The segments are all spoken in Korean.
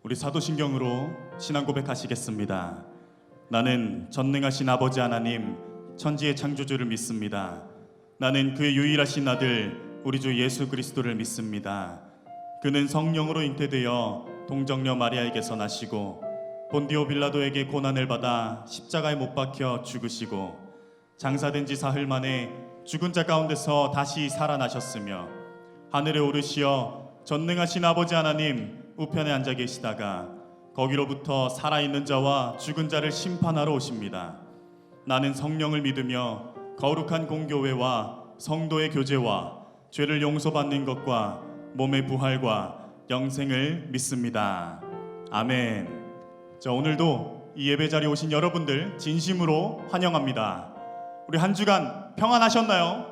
우리 사도신경으로 신앙 고백하시겠습니다. 나는 전능하신 아버지 하나님 천지의 창조주를 믿습니다. 나는 그의 유일하신 아들 우리 주 예수 그리스도를 믿습니다. 그는 성령으로 잉태되어 동정녀 마리아에게서 나시고 본디오 빌라도에게 고난을 받아 십자가에 못 박혀 죽으시고 장사된 지 사흘 만에 죽은 자 가운데서 다시 살아나셨으며 하늘에 오르시어 전능하신 아버지 하나님 우편에 앉아 계시다가 거기로부터 살아있는 자와 죽은 자를 심판하러 오십니다. 나는 성령을 믿으며 거룩한 공교회와 성도의 교제와 죄를 용서받는 것과 몸의 부활과 영생을 믿습니다. 아멘. 자, 오늘도 이 예배 자리에 오신 여러분들 진심으로 환영합니다. 우리 한 주간 평안하셨나요?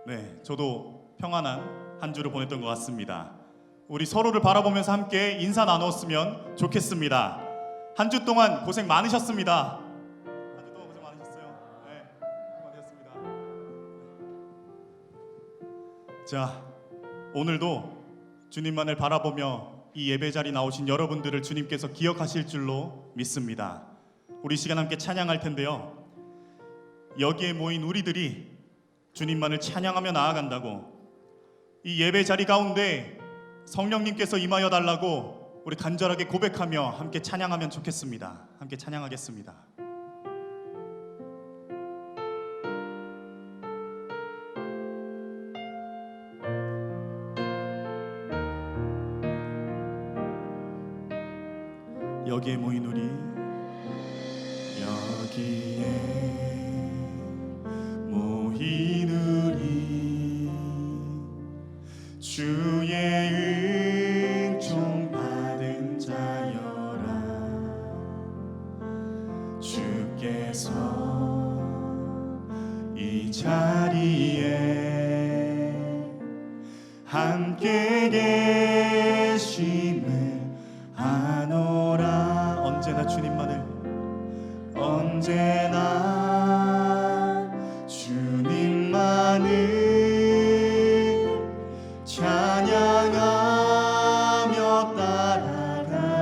네, 저도 평안한 한 주를 보냈던 것 같습니다. 우리 서로를 바라보면서 함께 인사 나누었으면 좋겠습니다. 한 주 동안 고생 많으셨습니다. 한 주 동안 고생 많으셨어요. 네, 고생 많으셨습니다. 자, 오늘도 주님만을 바라보며 이 예배 자리 나오신 여러분들을 주님께서 기억하실 줄로 믿습니다. 우리 시간 함께 찬양할 텐데요. 여기에 모인 우리들이 주님만을 찬양하며 나아간다고, 이 예배 자리 가운데 성령님께서 임하여 달라고 우리 간절하게 고백하며 함께 찬양하면 좋겠습니다. 함께 찬양하겠습니다. 여기에 모인 우리, 여기에 모인 우리, 주의 은총 받은 자여라. 주께서 이 자리에 함께 계심을 아노라. 언제나 주님만을, 언제나 주님만을 찬양하며 따라가리니,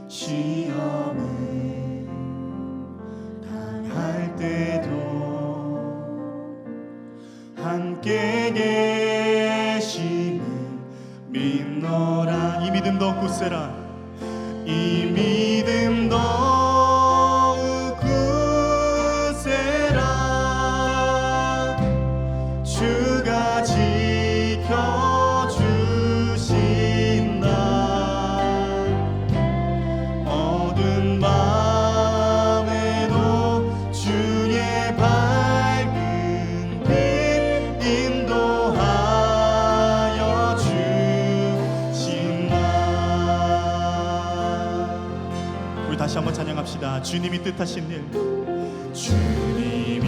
시험을 당할 때도 함께 계심을 믿노라. 이 믿음 더욱 굳세라. 이 믿음 더욱 굳세라. 주가 지켜주신다. 어두운 밤에도 주의 밝은 빛 인도하여 주신다. 우리 다시 한번 찬양합시다. 주님이 뜻하신 일, 주님이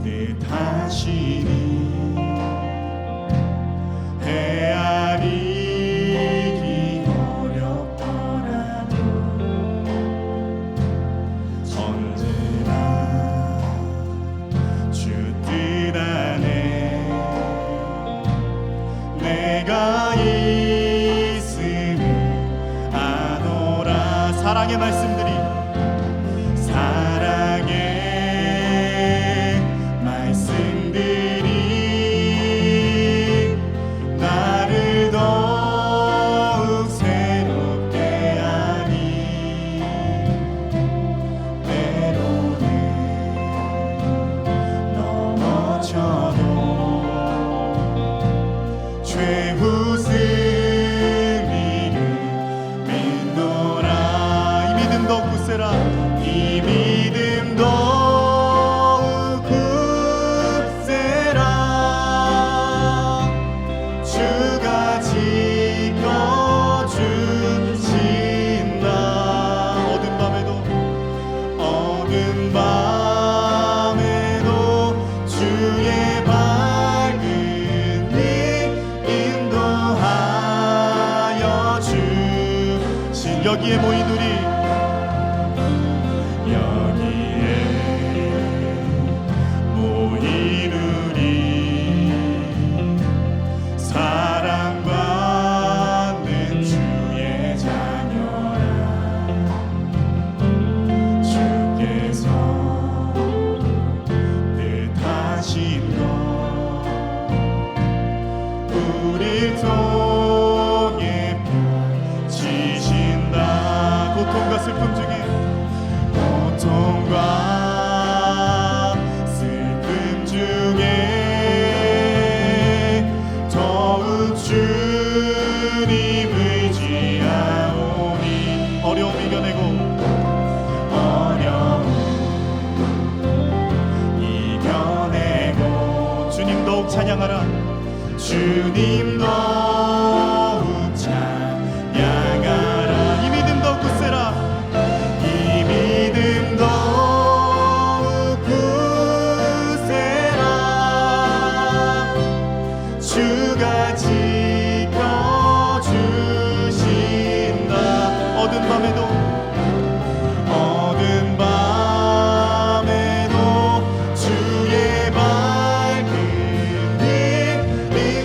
뜻하시니 헤아리기 어렵더라도 언제나 주 뜻 안에 내가 있음을 아노라. 사랑의 말씀들이, 사랑의 말씀들이 나를 더욱 새롭게 하니, 때로는 넘어져도 최후 승리를 믿노라. 이 믿음 더 슬픔 중에 고통과 슬픔 중에 더욱 주님 의지하오니 어려움 이겨내고 주님 더욱 찬양하라. 주님 더욱 찬양하라. 이 믿음 더욱 굳세라. 이 믿음 더욱 굳세라. 주가 지켜주신다. 어두운 밤에도 주의 밝은 빛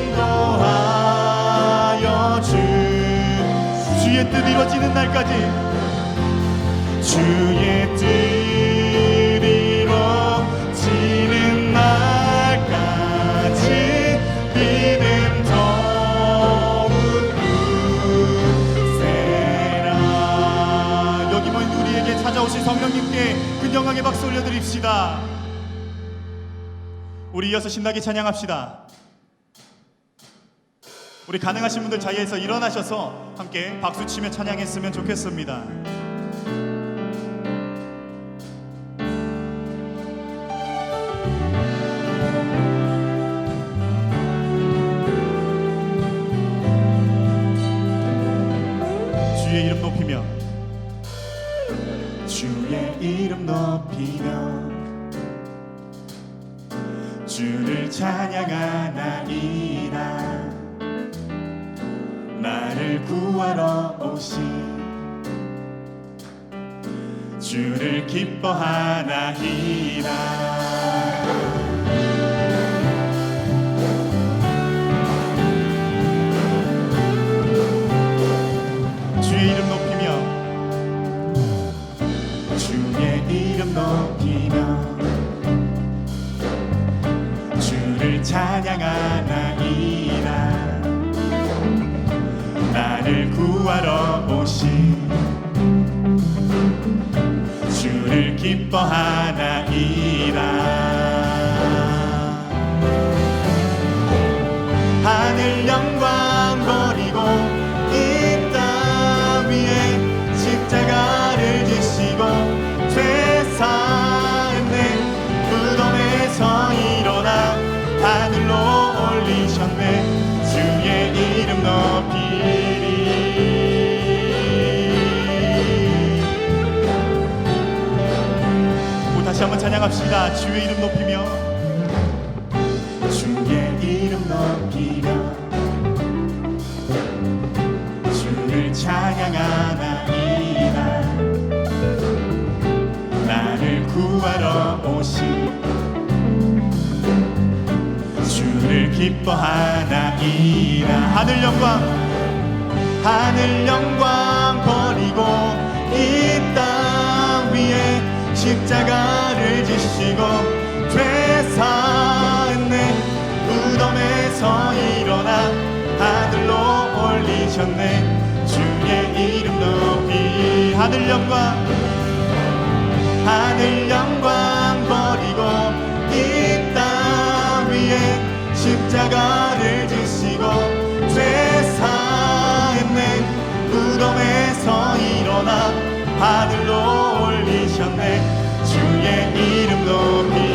인도하여 주의 뜻 이루어지는 날까지 주의 뜻 이루어지는 날까지 믿음 더욱 굳세라. 여기 모인 우리에게 찾아오신 성령님께 근영하게 박수 올려드립시다. 우리 이어서 신나게 찬양합시다. 우리 가능하신 분들 자리에서 일어나셔서 함께 박수치며 찬양했으면 좋겠습니다. 주의 이름 높이며 주의 이름 높이며 주를 찬양하나이다. 나를 구하러 오신 주를 기뻐하나이다. 주의 이름 높이며 주의 이름 높이며 주를 찬양하나이다. 나를 구하러 오신 주를 기뻐하나이다. 하늘 영광 버리고 이 땅 위에 십자가를 지시고 죄사했네. 무덤에서 일어나 하늘로 올리셨네. 주의 이름 높이리. 다시 한번 찬양합시다. 주의 이름 높이며 주의 이름 높이며 주를 찬양하나이다. 나를 구하러 오신 주를 기뻐하나이다. 하늘 영광 버리고 이 땅 위에 십자가를 지시고 죄사했네. 무덤에서 일어나 하늘로 올리셨네. 주의 이름 높이. 하늘 영광 버리고 이 땅 위에 십자가를 지시고 죄사했네. 무덤에서 일어나 하늘로 올리셨네. 주의 이름 높이리.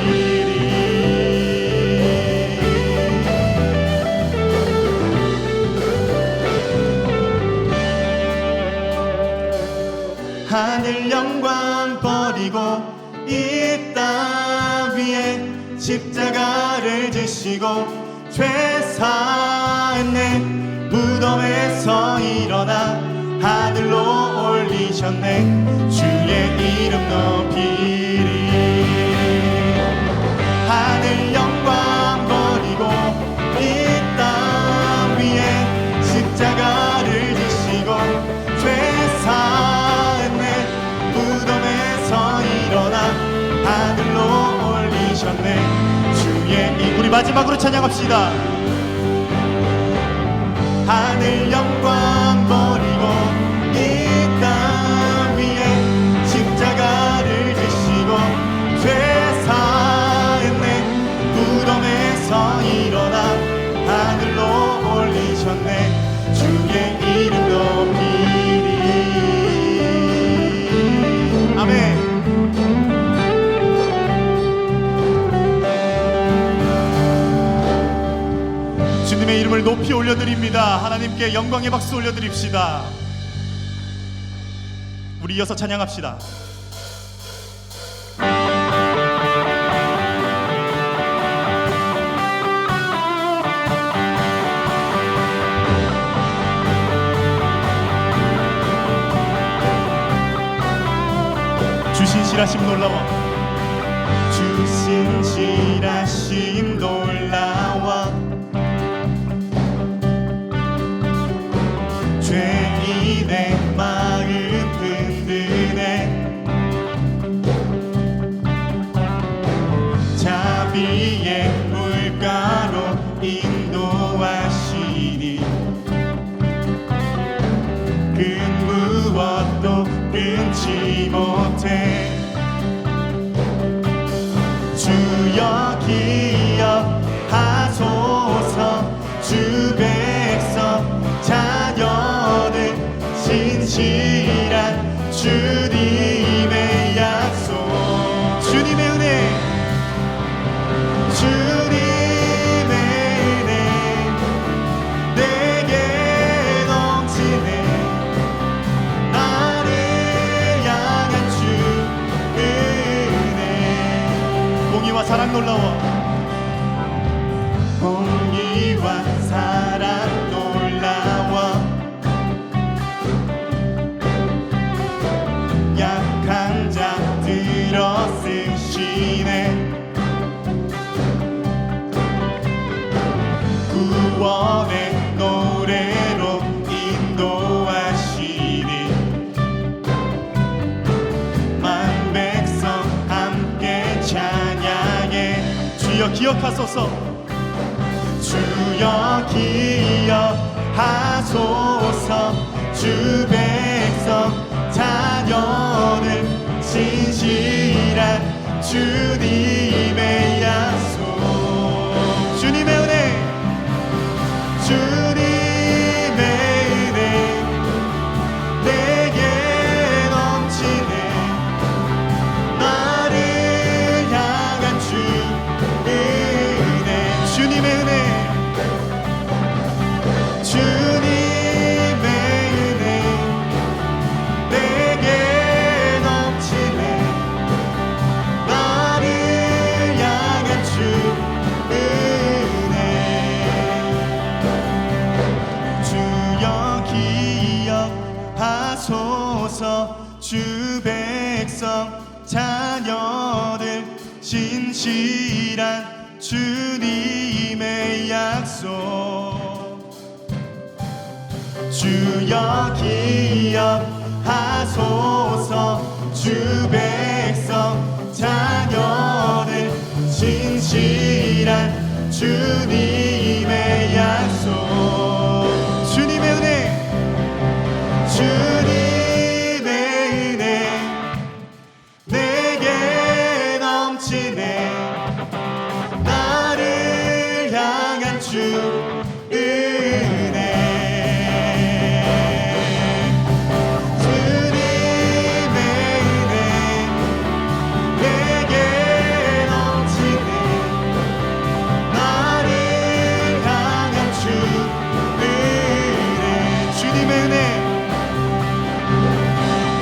하늘 영광 버리고 이 땅 위에 십자가를 지시고 죄사했네. 무덤에서 일어나 하늘로 올리셨네. 주의 이름 높이리. 하늘 영광 버리고 이 땅 위에 십자가를 지시고 죄사했네. 무덤에서 일어나 하늘로 올리셨네. 주의 이름. 우리 마지막으로 찬양합시다. 하늘 영광 버리고 이 땅 위에 죽음에서 일어나 하늘로 올리셨네. 주의 이름 높이리. 아멘. 주님의 이름을 높이 올려드립니다. 하나님께 영광의 박수 올려드립시다. 우리 이어서 찬양합시다. 주 신실하심 놀라워. 주 신실하심 놀라워. 죄인의 마음 든든해. 자비의 물가로 인도하시니 그 무엇도 끊지 못해. 주여 기억하소서. 주 백성 자녀들 신실한 주님의 약속. 주님의 은혜, 주님의 은혜 내게 넘치네. 나를 향한 주 은혜. 공의와 사랑 놀라워. 공의와 사랑 놀라워. 약한 자들어 쓰시네. 구원의 노래로 인도하시니 만 백성 함께 찬양해. 주여 기억하소서. 주여 기억하소서. 주 백성 자녀를 신실한 주님의 약속. 주님의 은혜, 주님의 은혜 내게 넘치네. 나를 향한 주 은혜. 주님의 은혜, 주님의 은혜 내게 넘치네. 나를 향한 주 은혜. 주여 기억하소서. 주 백성 자녀들 신실한 주님의 약속. 주여 기억하소서. 주 백성 자녀들 신실한 주님의 약속. 주님의 은혜, 주님의 은혜 내게 넘치네. 나를 향한 주 은혜. 주님의 은혜 내게 넘치네. 나를 향한 주 은혜. 주님의 은혜,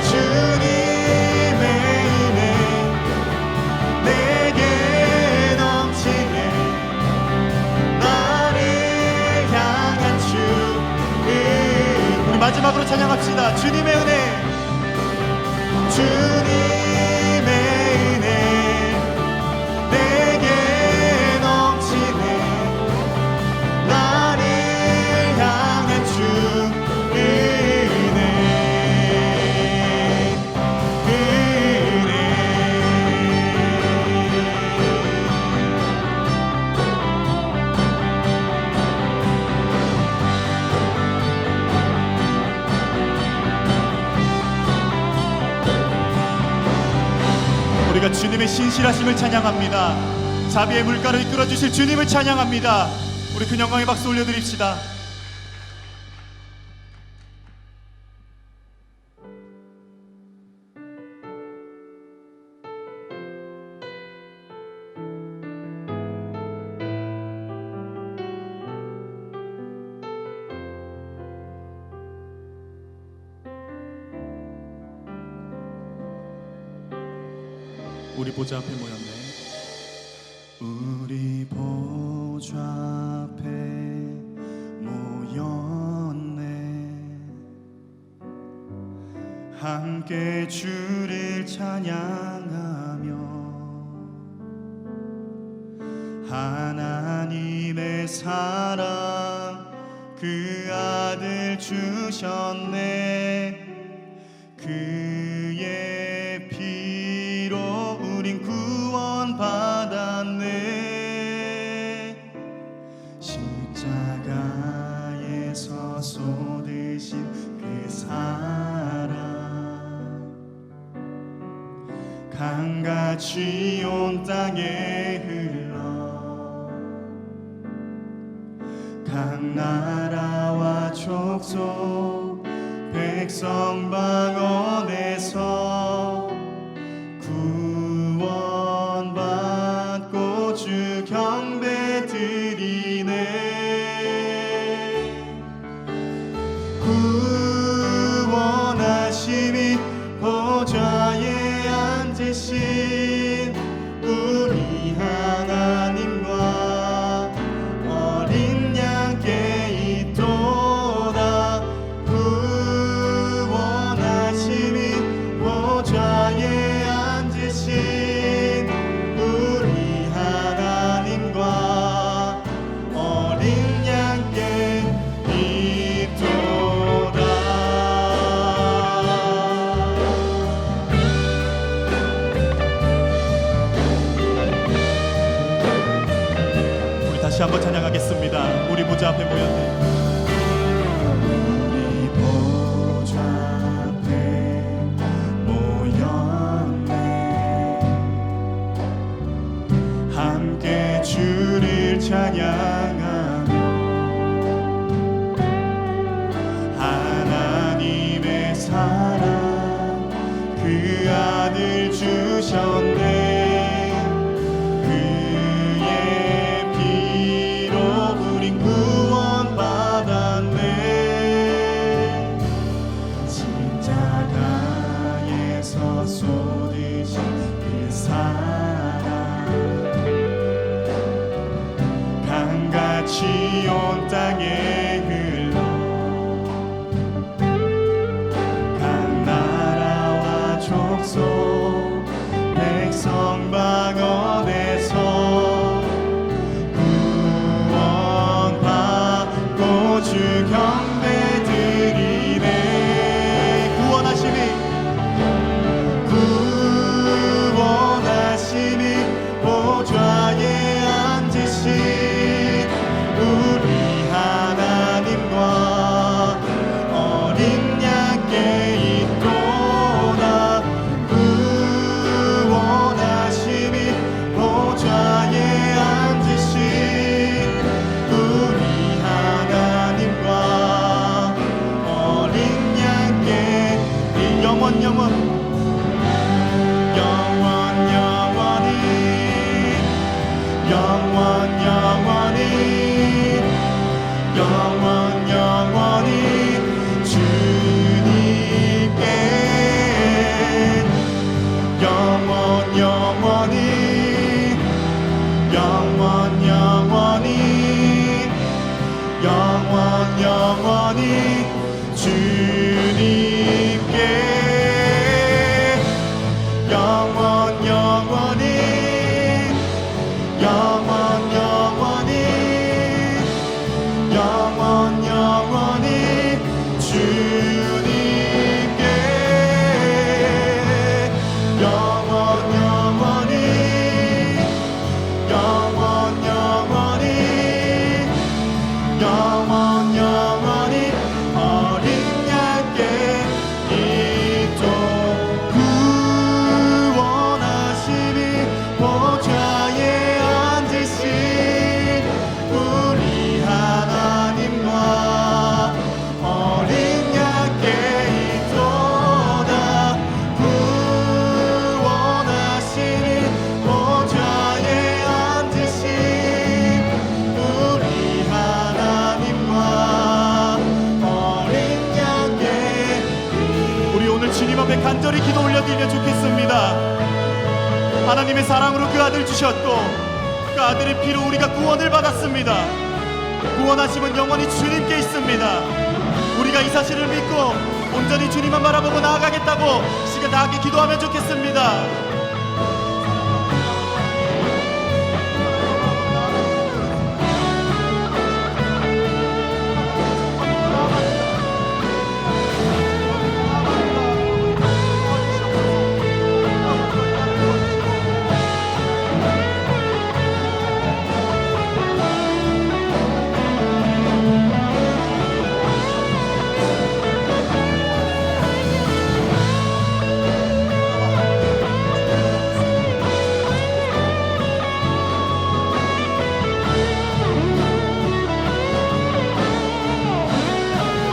주님의 은혜 내게 넘치네. 나를 향한 주 은혜. 우리 마지막으로 찬양합시다. 주님의 은혜, 주님의 은혜 내게 넘치네. 나를 향한 주 은혜. 우리가 주님의 신실하심을 찬양합니다. 자비의 물가로 이끌어 주실 주님을 찬양합니다. 우리 그 영광의 박수 올려드립시다. 우리 보좌 앞에 모였네. 우리 보좌 앞에 모였네. 함께 주를 찬양하며 하나님의 사랑 그 아들 주셨네. 그의 피로 우린 구원받았네. 십자가에서 쏟으신 그 사랑 강같이 온 땅에 흘러 각 나라와 족속 백성 방언에서 구원받고 주 경배 드리네. 구원하심이 보좌에 앉으신 우리 하나님과 어린 양께 있도다. 구원하심이 보좌에 앉으신 우리 하나님과 어린 양께 있도다. 우리 다시 한번 찬양하겠습니다. 우리 보좌 앞에 모였네. 우리 보좌 앞에 모였네. 함께 주를 찬양하며 하나님의 사랑 그 아들 주셨네. 그의 피로 우린 구원받았네. 십자가에서 쏟으신 그 사랑 강같이 온 땅에 흘러 각 나라와 족속 백성 방언에서 구원받고 주 경배 드리네. 구원하심이 보좌에 앉으신 우리 하나님과 어린 양께 있도다. 구원하심이 보좌에 앉으신 우리 하나님과 어린 양께 영원 영원히 주님께 영원히 주님께 보좌에 받아들이면 좋겠습니다. 하나님의 사랑으로 그 아들 주셨고 그 아들의 피로 우리가 구원을 받았습니다. 구원하심은 영원히 주님께 있습니다. 우리가 이 사실을 믿고 온전히 주님만 바라보고 나아가겠다고 시간 다 함께 기도하면 좋겠습니다.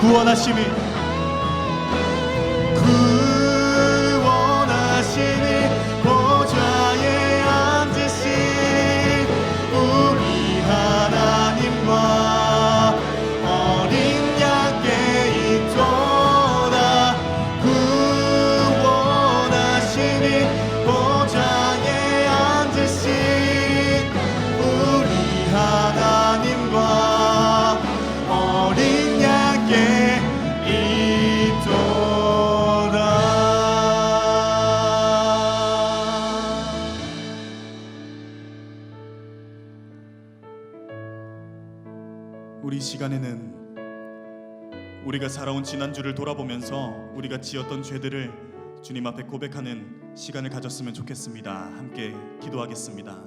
구원하심이 보좌에 앉으신 우리 하나님과 어린 양께 있도다. 구원하시니 보좌에 앉으신 우리 하나님과 어린 양께 있도다. 우리 시간에는 우리가 살아온 지난주를 돌아보면서 우리가 지었던 죄들을 주님 앞에 고백하는 시간을 가졌으면 좋겠습니다. 함께 기도하겠습니다.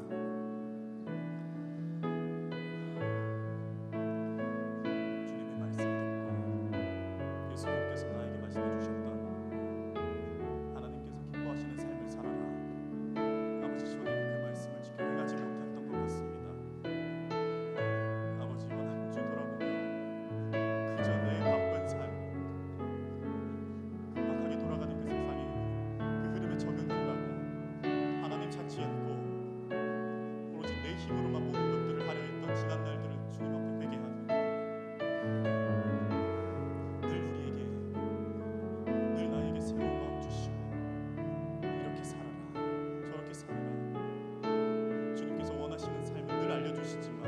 주님의 말씀 듣고 예수님께서 나에게 말씀해 주셨던 하나님께서 기뻐하시는 삶을 살아라. 아버지, 저는 그 말씀을 지켜 행하지 못했던 것 같습니다. 아버지, 이번 한 주 돌아보며 그저 내 바쁜 삶, 급박하게 돌아가는 그 세상에 그 흐름에 적응한다고 하나님 찾지 않고 오로지 내 힘으로만 모든 것들을 하려 했던 지난 날들을 주님 앞에 회개하며 늘 우리에게 늘 나에게 새로운 마음 주시고 이렇게 살아라 저렇게 살아라 주님께서 원하시는 삶을 늘 알려주시지만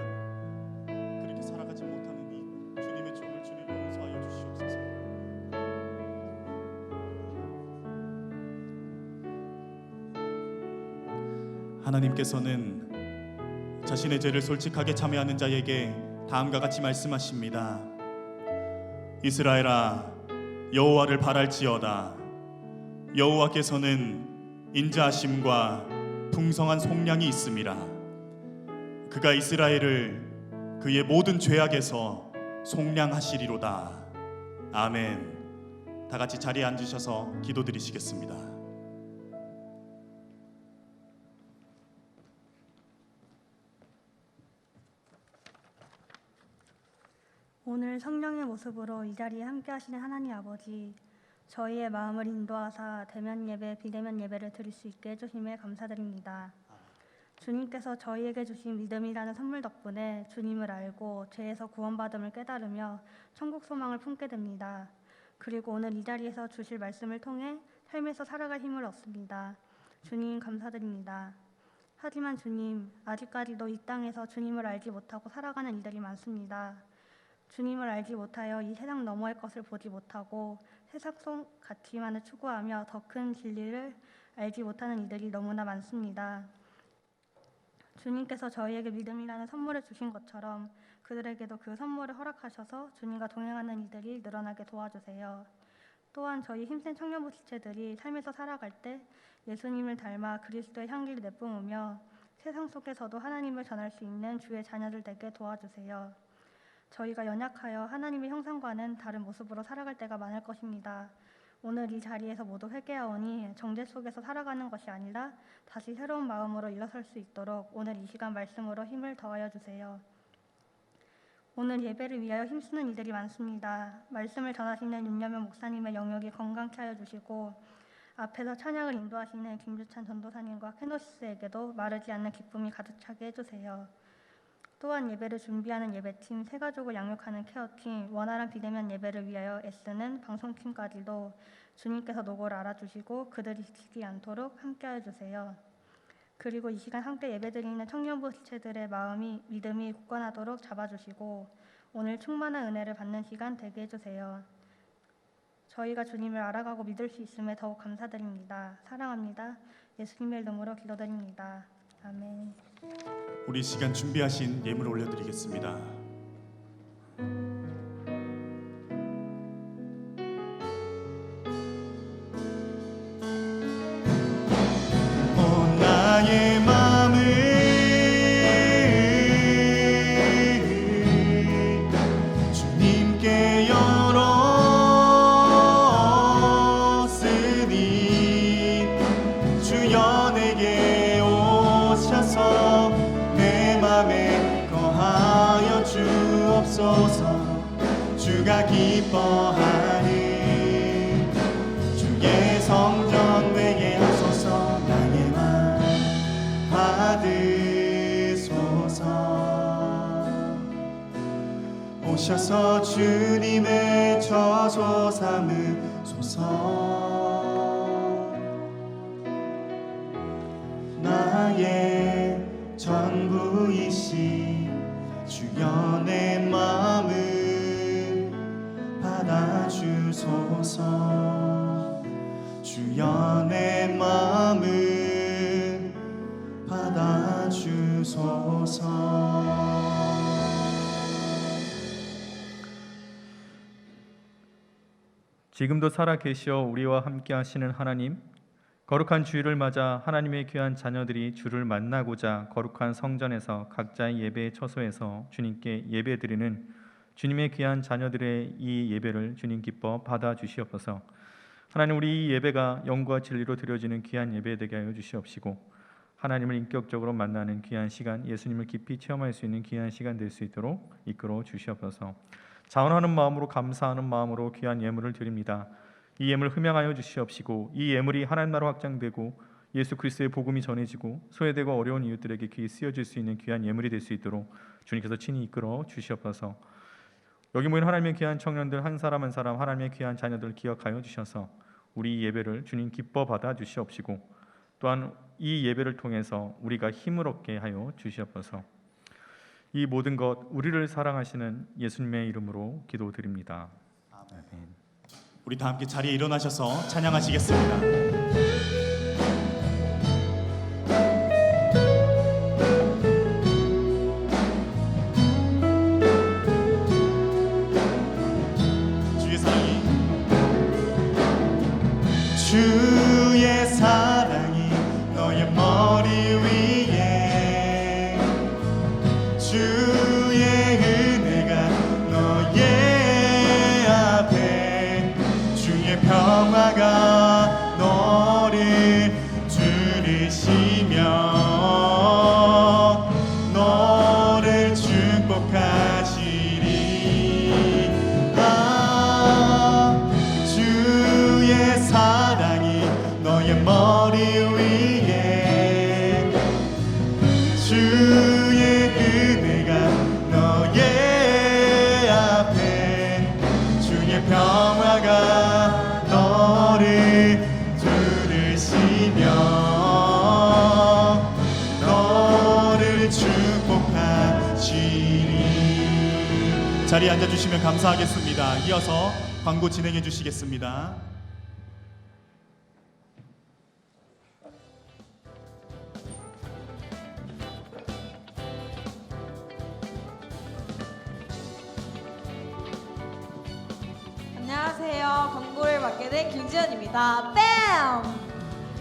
그렇게 살아가지 못하는 이 주님의 종을 주님 용서하여 주시옵소서. 하나님께서는 자신의 죄를 솔직하게 참회하는 자에게 다음과 같이 말씀하십니다. 이스라엘아, 여호와를 바랄지어다. 여호와께서는 인자하심과 풍성한 속량이 있음이라. 그가 이스라엘을 그의 모든 죄악에서 속량하시리로다. 아멘. 다 같이 자리에 앉으셔서 기도드리시겠습니다. 오늘 성령의 모습으로 이 자리에 함께 하시는 하나님 아버지, 저희의 마음을 인도하사 대면 예배, 비대면 예배를 드릴 수 있게 해주심에 감사드립니다. 주님께서 저희에게 주신 믿음이라는 선물 덕분에 주님을 알고 죄에서 구원받음을 깨달으며 천국 소망을 품게 됩니다. 그리고 오늘 이 자리에서 주실 말씀을 통해 삶에서 살아갈 힘을 얻습니다. 주님 감사드립니다. 하지만 주님, 아직까지도 이 땅에서 주님을 알지 못하고 살아가는 이들이 많습니다. 주님을 알지 못하여 이 세상 너머의 것을 보지 못하고 세상 속 가치만을 추구하며 더 큰 진리를 알지 못하는 이들이 너무나 많습니다. 주님께서 저희에게 믿음이라는 선물을 주신 것처럼 그들에게도 그 선물을 허락하셔서 주님과 동행하는 이들이 늘어나게 도와주세요. 또한 저희 힘센 청년부 지체들이 삶에서 살아갈 때 예수님을 닮아 그리스도의 향기를 내뿜으며 세상 속에서도 하나님을 전할 수 있는 주의 자녀들 되게 도와주세요. 저희가 연약하여 하나님의 형상과는 다른 모습으로 살아갈 때가 많을 것입니다. 오늘 이 자리에서 모두 회개하오니 정죄 속에서 살아가는 것이 아니라 다시 새로운 마음으로 일어설 수 있도록 오늘 이 시간 말씀으로 힘을 더하여 주세요. 오늘 예배를 위하여 힘쓰는 이들이 많습니다. 말씀을 전하시는 윤여명 목사님의 영역이 건강케 하여 주시고 앞에서 찬양을 인도하시는 김주찬 전도사님과 케노시스에게도 마르지 않는 기쁨이 가득 차게 해주세요. 또한 예배를 준비하는 예배팀, 새가족을 양육하는 케어팀, 원활한 비대면 예배를 위하여 애쓰는 방송팀까지도 주님께서 노고를 알아주시고 그들이 지치지 않도록 함께하여 주세요. 그리고 이 시간 함께 예배드리는 청년부스체들의 믿음이 굳건하도록 잡아주시고 오늘 충만한 은혜를 받는 시간 되게 해주세요. 저희가 주님을 알아가고 믿을 수 있음에 더욱 감사드립니다. 사랑합니다. 예수님의 이름으로 기도드립니다. 아멘. 우리 시간 준비하신 예물 올려드리겠습니다. 나의 마음을 주님께 열었으니 주여 내게 오셔서 내 맘에 거하여 주옵소서. 주가 기뻐하는 주의 성전 되게 하소서. 나의 맘 받으소서. 오셔서 주님의 처소 삼으소서. 나의 전부이시 주여 내 마음을 받아주소서. 주여 내 마음을 받아주소서. 지금도 살아 계시어 우리와 함께 하시는 하나님, 거룩한 주일을 맞아 하나님의 귀한 자녀들이 주를 만나고자 거룩한 성전에서 각자의 예배의 처소에서 주님께 예배드리는 주님의 귀한 자녀들의 이 예배를 주님 기뻐 받아주시옵소서. 하나님, 우리 이 예배가 영과 진리로 드려지는 귀한 예배 되게 하여 주시옵시고 하나님을 인격적으로 만나는 귀한 시간, 예수님을 깊이 체험할 수 있는 귀한 시간 될 수 있도록 이끌어 주시옵소서. 자원하는 마음으로, 감사하는 마음으로 귀한 예물을 드립니다. 이 예물 흠양하여 주시옵시고 이 예물이 하나님 나라 확장되고 예수 그리스도의 복음이 전해지고 소외되고 어려운 이웃들에게 귀히 쓰여질 수 있는 귀한 예물이 될 수 있도록 주님께서 친히 이끌어 주시옵소서. 여기 모인 하나님의 귀한 청년들 한 사람 한 사람 하나님의 귀한 자녀들 기억하여 주셔서 우리 예배를 주님 기뻐 받아 주시옵시고 또한 이 예배를 통해서 우리가 힘을 얻게 하여 주시옵소서. 이 모든 것 우리를 사랑하시는 예수님의 이름으로 기도드립니다. 아멘. 우리 다 함께 자리에 일어나셔서 찬양하시겠습니다. 주의 사랑이 너의 머리 위에 주의 은혜가 너의 앞에 주의 평화가 너를 두르시며 너를 축복하시리. 주의 사랑이 너의 머리 위에 주의 은혜가 너의 앞에 주의 평화가 너를 두르시며 너를 축복하시리. 자리에 앉아주시면 감사하겠습니다. 이어서 광고 진행해 주시겠습니다. 안녕하세요. 광고를 맡게 된 김지연입니다. 뺨!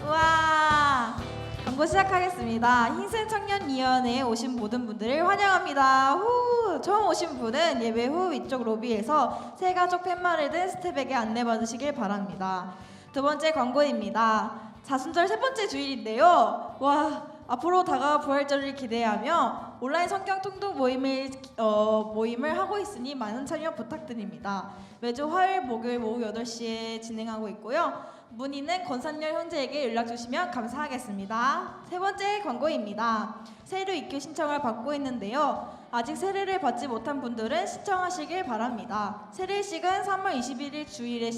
우와! 광고 시작하겠습니다. 흰센청년위원회에 오신 모든 분들을 환영합니다. 후! 처음 오신 분은 예배 후 위쪽 로비에서 새가족 팻말을 든 스텝에게 안내받으시길 바랍니다. 두 번째 광고입니다. 자순절 세 번째 주일인데요. 와! 앞으로 다가올 부활절을 기대하며 온라인 성경 통독 모임을 하고 있으니 많은 참여 부탁드립니다. 매주 화요일, 목요일 오후 8시에 진행하고 있고요. 문의는 권산열 형제에게 연락 주시면 감사하겠습니다. 세 번째 광고입니다. 새로 입교 신청을 받고 있는데요. 아직 세례를 받지 못한 분들은 신청하시길 바랍니다. 세례식은 3월 21일 주일에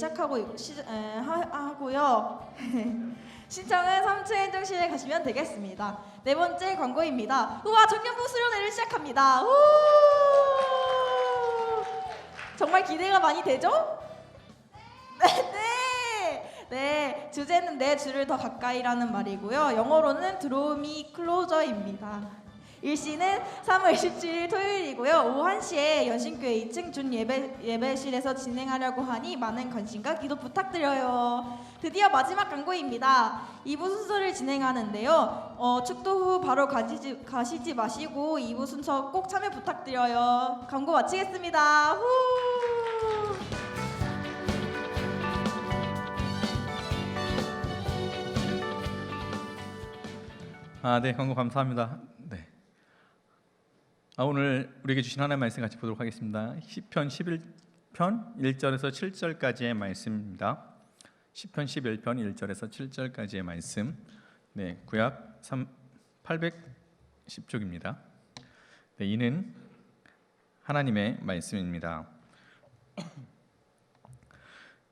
하고요. 신청은 3층 행정실에 가시면 되겠습니다. 네 번째 광고입니다. 우와, 청년부 수련회를 시작합니다. 우! 정말 기대가 많이 되죠? 네, 주제는 내 주를 더 가까이라는 말이고요. 영어로는 Draw Me Closer입니다. 일시는 3월 27일 토요일이고요. 오후 1시에 연신교회 2층 준 예배실에서 진행하려고 하니 많은 관심과 기도 부탁드려요. 드디어 마지막 광고입니다. 2부 순서를 진행하는데요. 축도 후 바로 가시지 마시고 2부 순서 꼭 참여 부탁드려요. 광고 마치겠습니다. 후! 네, 광고 감사합니다. 네. 오늘 우리에게 주신 하나님의 말씀 같이 보도록 하겠습니다. 시편 11편 1절에서 7절까지의 말씀입니다. 시편 11편 1절에서 7절까지의 말씀. 네, 구약 810쪽입니다. 네, 이는 하나님의 말씀입니다.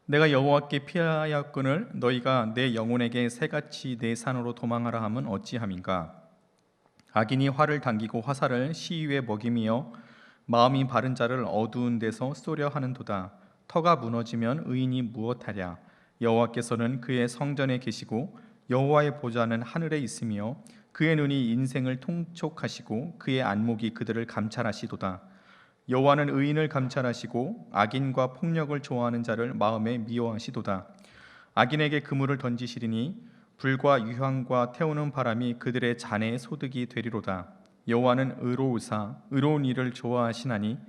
내가 여호와께 피하였거늘 너희가 내 영혼에게 새같이 내 산으로 도망하라 함은 어찌함인가. 악인이 활을 당기고 화살을 시위에 먹이며 마음이 바른 자를 어두운 데서 쏘려 하는도다. 터가 무너지면 의인이 무엇하랴. 여호와께서는 그의 성전에 계시고 여호와의 보좌는 하늘에 있으며 그의 눈이 인생을 통촉하시고 그의 안목이 그들을 감찰하시도다. 여호와는 의인을 감찰하시고 악인과 폭력을 좋아하는 자를 마음에 미워하시도다. 악인에게 그물을 던지시리니 불과 유황과 태우는 바람이 그들의 잔에 소득이 되리로다. 여호와는 의로우사 의로운 일을 좋아하시나니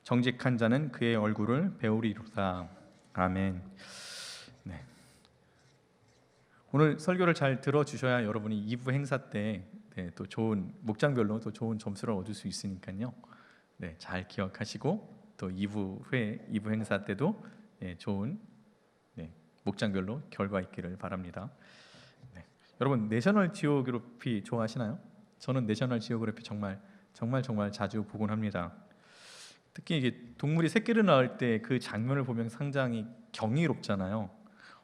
정직한 자는 그의 얼굴을 배우리로다. 아멘. 네. 오늘 설교를 잘 들어주셔야 여러분이 2부 행사 때 또 좋은 목장별로 또 좋은 점수를 얻을 수 있으니까요. 네, 잘 기억하시고 또 2부 행사 때도 좋은 목장별로 결과 있기를 바랍니다. 네. 여러분 내셔널 지오그래피 좋아하시나요? 저는 내셔널 지오그래피 정말 자주 보곤 합니다. 특히 이게 동물이 새끼를 낳을 때 그 장면을 보면 상당히 경이롭잖아요.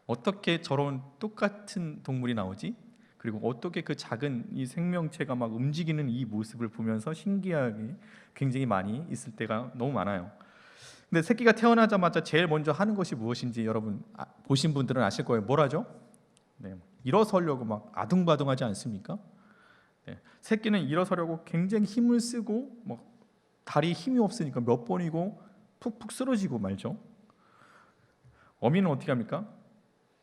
어떻게 저런 똑같은 동물이 나오지? 그리고 어떻게 그 작은 이 생명체가 막 움직이는 이 모습을 보면서 신기하게 굉장히 많이 있을 때가 너무 많아요. 근데 새끼가 태어나자마자 제일 먼저 하는 것이 무엇인지 여러분 보신 분들은 아실 거예요. 뭘 하죠? 네, 일어서려고 막 아둥바둥하지 않습니까? 네, 새끼는 일어서려고 굉장히 힘을 쓰고 막 다리 힘이 없으니까 몇 번이고 푹푹 쓰러지고 말죠. 어미는 어떻게 합니까?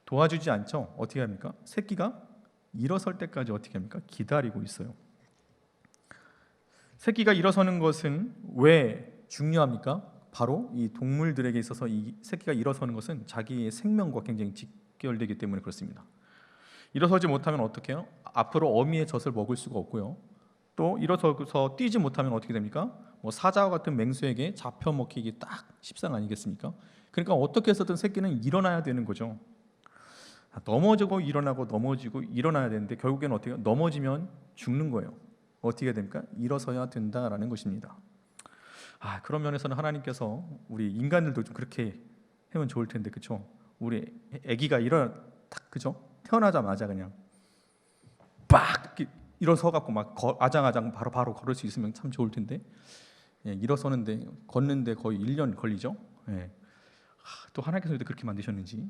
도와주지 않죠. 어떻게 합니까? 새끼가 일어설 때까지 어떻게 합니까? 기다리고 있어요. 새끼가 일어서는 것은 왜 중요합니까? 바로 이 동물들에게 있어서 이 새끼가 일어서는 것은 자기의 생명과 굉장히 직결되기 때문에 그렇습니다. 일어서지 못하면 어떻게 해요? 앞으로 어미의 젖을 먹을 수가 없고요. 또 일어서서 뛰지 못하면 어떻게 됩니까? 사자와 같은 맹수에게 잡혀 먹히기 딱 십상 아니겠습니까? 그러니까 어떻게 해서든 새끼는 일어나야 되는 거죠. 넘어지고 일어나고 넘어지고 일어나야 되는데 결국에는 어떻게 해요? 넘어지면 죽는 거예요. 어떻게 해야 됩니까? 일어서야 된다라는 것입니다. 그런 면에서는 하나님께서 우리 인간들도 좀 그렇게 하면 좋을 텐데, 그렇죠? 우리 아기가 딱 그죠? 태어나자마자 그냥 빡 일어서 갖고 막 아장아장 바로 걸을 수 있으면 참 좋을 텐데, 일어서는데 걷는데 거의 1년 걸리죠. 또 하나님께서 왜 그렇게 만드셨는지.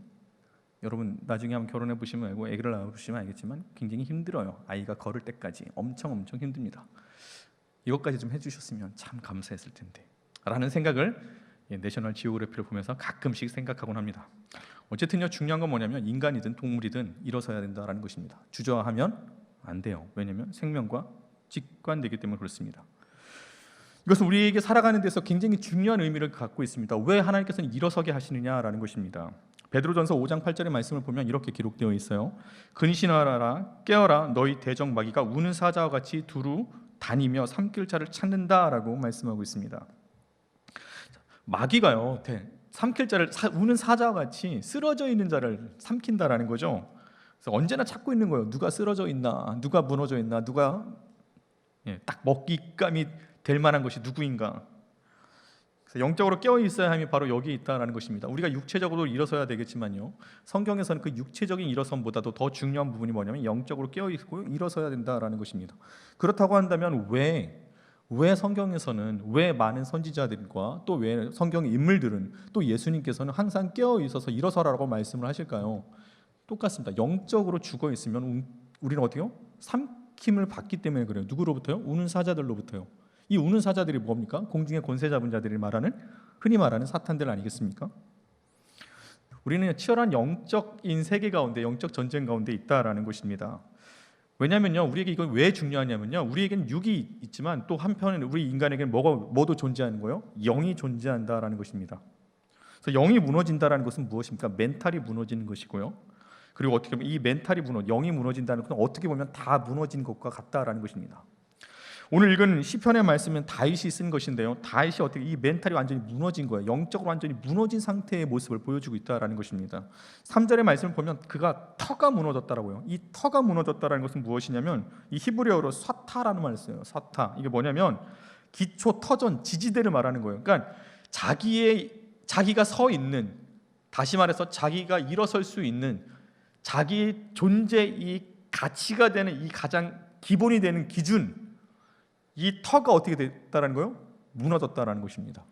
여러분 나중에 한번 결혼해 보시면 알고 아기를 낳으시면 알겠지만 굉장히 힘들어요. 아이가 걸을 때까지 엄청 힘듭니다. 이것까지 좀 해주셨으면 참 감사했을 텐데 라는 생각을 내셔널 지오그래피를 보면서 가끔씩 생각하곤 합니다. 어쨌든요, 중요한 건 뭐냐면 인간이든 동물이든 일어서야 된다라는 것입니다. 주저하면 안 돼요. 왜냐하면 생명과 직관되기 때문에 그렇습니다. 이것은 우리에게 살아가는 데서 굉장히 중요한 의미를 갖고 있습니다. 왜 하나님께서는 일어서게 하시느냐라는 것입니다. 베드로전서 5장 8절의 말씀을 보면 이렇게 기록되어 있어요. 근신하라 깨어라 너희 대적 마귀가 우는 사자와 같이 두루 다니며 삼킬 자를 찾는다라고 말씀하고 있습니다. 마귀가요 삼킬 자를 우는 사자와 같이 쓰러져 있는 자를 삼킨다라는 거죠. 그래서 언제나 찾고 있는 거예요. 누가 쓰러져 있나, 누가 무너져 있나, 누가 딱 먹잇감이 될 만한 것이 누구인가? 그래서 영적으로 깨어 있어야 함이 바로 여기 있다라는 것입니다. 우리가 육체적으로 일어서야 되겠지만요, 성경에서는 그 육체적인 일어섬보다도 더 중요한 부분이 뭐냐면 영적으로 깨어 있고 일어서야 된다라는 것입니다. 그렇다고 한다면 왜 성경에서는, 왜 많은 선지자들과 또 왜 성경 인물들은, 또 예수님께서는 항상 깨어 있어서 일어서라고 말씀을 하실까요? 똑같습니다. 영적으로 죽어 있으면 우리는 어떻게요? 삼킴을 받기 때문에 그래요. 누구로부터요? 우는 사자들로부터요. 이 우는 사자들이 뭡니까? 공중의 권세 잡은 자들이 말하는, 흔히 말하는 사탄들 아니겠습니까? 우리는 치열한 영적인 세계 가운데, 영적 전쟁 가운데 있다라는 것입니다. 왜냐하면요, 우리에게 이건 왜 중요하냐면요, 우리에게는 육이 있지만 또 한편은 우리 인간에게는 뭐도 존재하는 거예요? 영이 존재한다라는 것입니다. 그래서 영이 무너진다라는 것은 무엇입니까? 멘탈이 무너지는 것이고요. 그리고 어떻게 보면 이 멘탈이 영이 무너진다는 것은 어떻게 보면 다 무너진 것과 같다라는 것입니다. 오늘 읽은 시편의 말씀은 다윗이 쓴 것인데요, 다윗이 어떻게 이 멘탈이 완전히 무너진 거예요. 영적으로 완전히 무너진 상태의 모습을 보여주고 있다라는 것입니다. 3절의 말씀을 보면 그가 터가 무너졌다라고요. 이 터가 무너졌다라는 것은 무엇이냐면 이 히브리어로 사타라는 말을 써요. 사타. 이게 뭐냐면 기초, 터전, 지지대를 말하는 거예요. 그러니까 자기가 서 있는, 다시 말해서 자기가 일어설 수 있는 자기 존재 이 가치가 되는 이 가장 기본이 되는 기준, 이 터가 어떻게 됐다라는 거예요? 무너졌다라는 것입니다.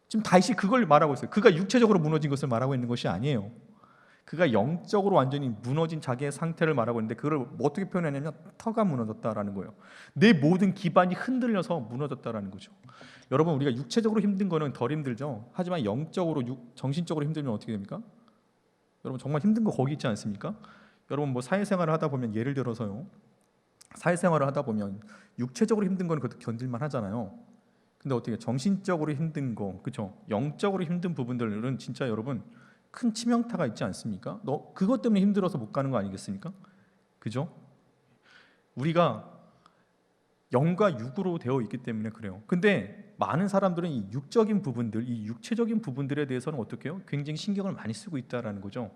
지금 다윗이 그걸 말하고 있어요. 그가 육체적으로 무너진 것을 말하고 있는 것이 아니에요. 그가 영적으로 완전히 무너진 자기의 상태를 말하고 있는데 그걸 어떻게 표현하냐면 터가 무너졌다라는 거예요. 내 모든 기반이 흔들려서 무너졌다라는 거죠. 여러분, 우리가 육체적으로 힘든 거는 덜 힘들죠. 하지만 영적으로, 정신적으로 힘들면 어떻게 됩니까? 여러분, 정말 힘든 거 거기 있지 않습니까? 여러분, 뭐 사회생활을 하다 보면, 예를 들어서요, 사회생활을 하다 보면 육체적으로 힘든 거는 그것도 견딜만 하잖아요. 근데 어떻게 정신적으로 힘든 거, 그렇죠? 영적으로 힘든 부분들은 진짜 여러분 큰 치명타가 있지 않습니까? 그것 때문에 힘들어서 못 가는 거 아니겠습니까? 그죠? 우리가 영과 육으로 되어 있기 때문에 그래요. 근데 많은 사람들은 이 육적인 부분들, 이 육체적인 부분들에 대해서는 어떻게 해요? 굉장히 신경을 많이 쓰고 있다라는 거죠.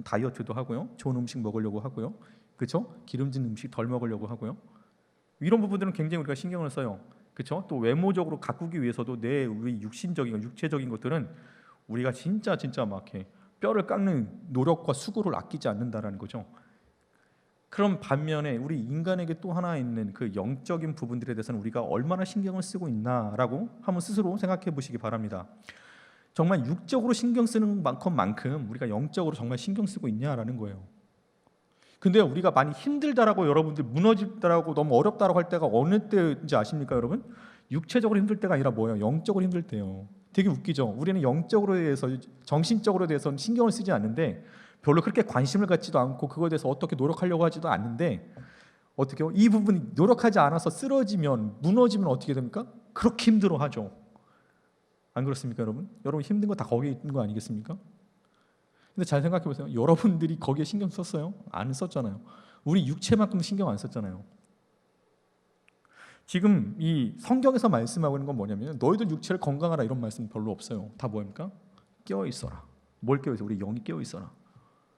다이어트도 하고요, 좋은 음식 먹으려고 하고요, 그렇죠? 기름진 음식 덜 먹으려고 하고요. 이런 부분들은 굉장히 우리가 신경을 써요. 그렇죠? 또 외모적으로 가꾸기 위해서도 우리 육신적인, 육체적인 것들은 우리가 진짜 막 이렇게 뼈를 깎는 노력과 수고를 아끼지 않는다라는 거죠. 그런 반면에 우리 인간에게 또 하나 있는 그 영적인 부분들에 대해서는 우리가 얼마나 신경을 쓰고 있나라고 한번 스스로 생각해 보시기 바랍니다. 정말 육적으로 신경 쓰는 만큼 우리가 영적으로 정말 신경 쓰고 있냐라는 거예요. 근데 우리가 많이 힘들다라고, 여러분들 무너졌다라고, 너무 어렵다라고 할 때가 어느 때인지 아십니까, 여러분? 육체적으로 힘들 때가 아니라 뭐예요? 영적으로 힘들 때요. 되게 웃기죠. 우리는 영적으로 대해서, 정신적으로 대해서는 신경을 쓰지 않는데, 별로 그렇게 관심을 갖지도 않고 그거에 대해서 어떻게 노력하려고 하지도 않는데, 어떻게요? 이 부분이 노력하지 않아서 쓰러지면, 무너지면 어떻게 됩니까? 그렇게 힘들어하죠. 안 그렇습니까, 여러분? 여러분 힘든 거 다 거기에 있는 거 아니겠습니까? 근데 잘 생각해 보세요. 여러분들이 거기에 신경 썼어요? 안 썼잖아요. 우리 육체만큼 신경 안 썼잖아요. 지금 이 성경에서 말씀하고 있는 건 뭐냐면 너희들 육체를 건강하라 이런 말씀 별로 없어요. 다 뭐입니까? 깨어 있어라. 뭘 깨어 있어? 우리 영이 깨어 있어라.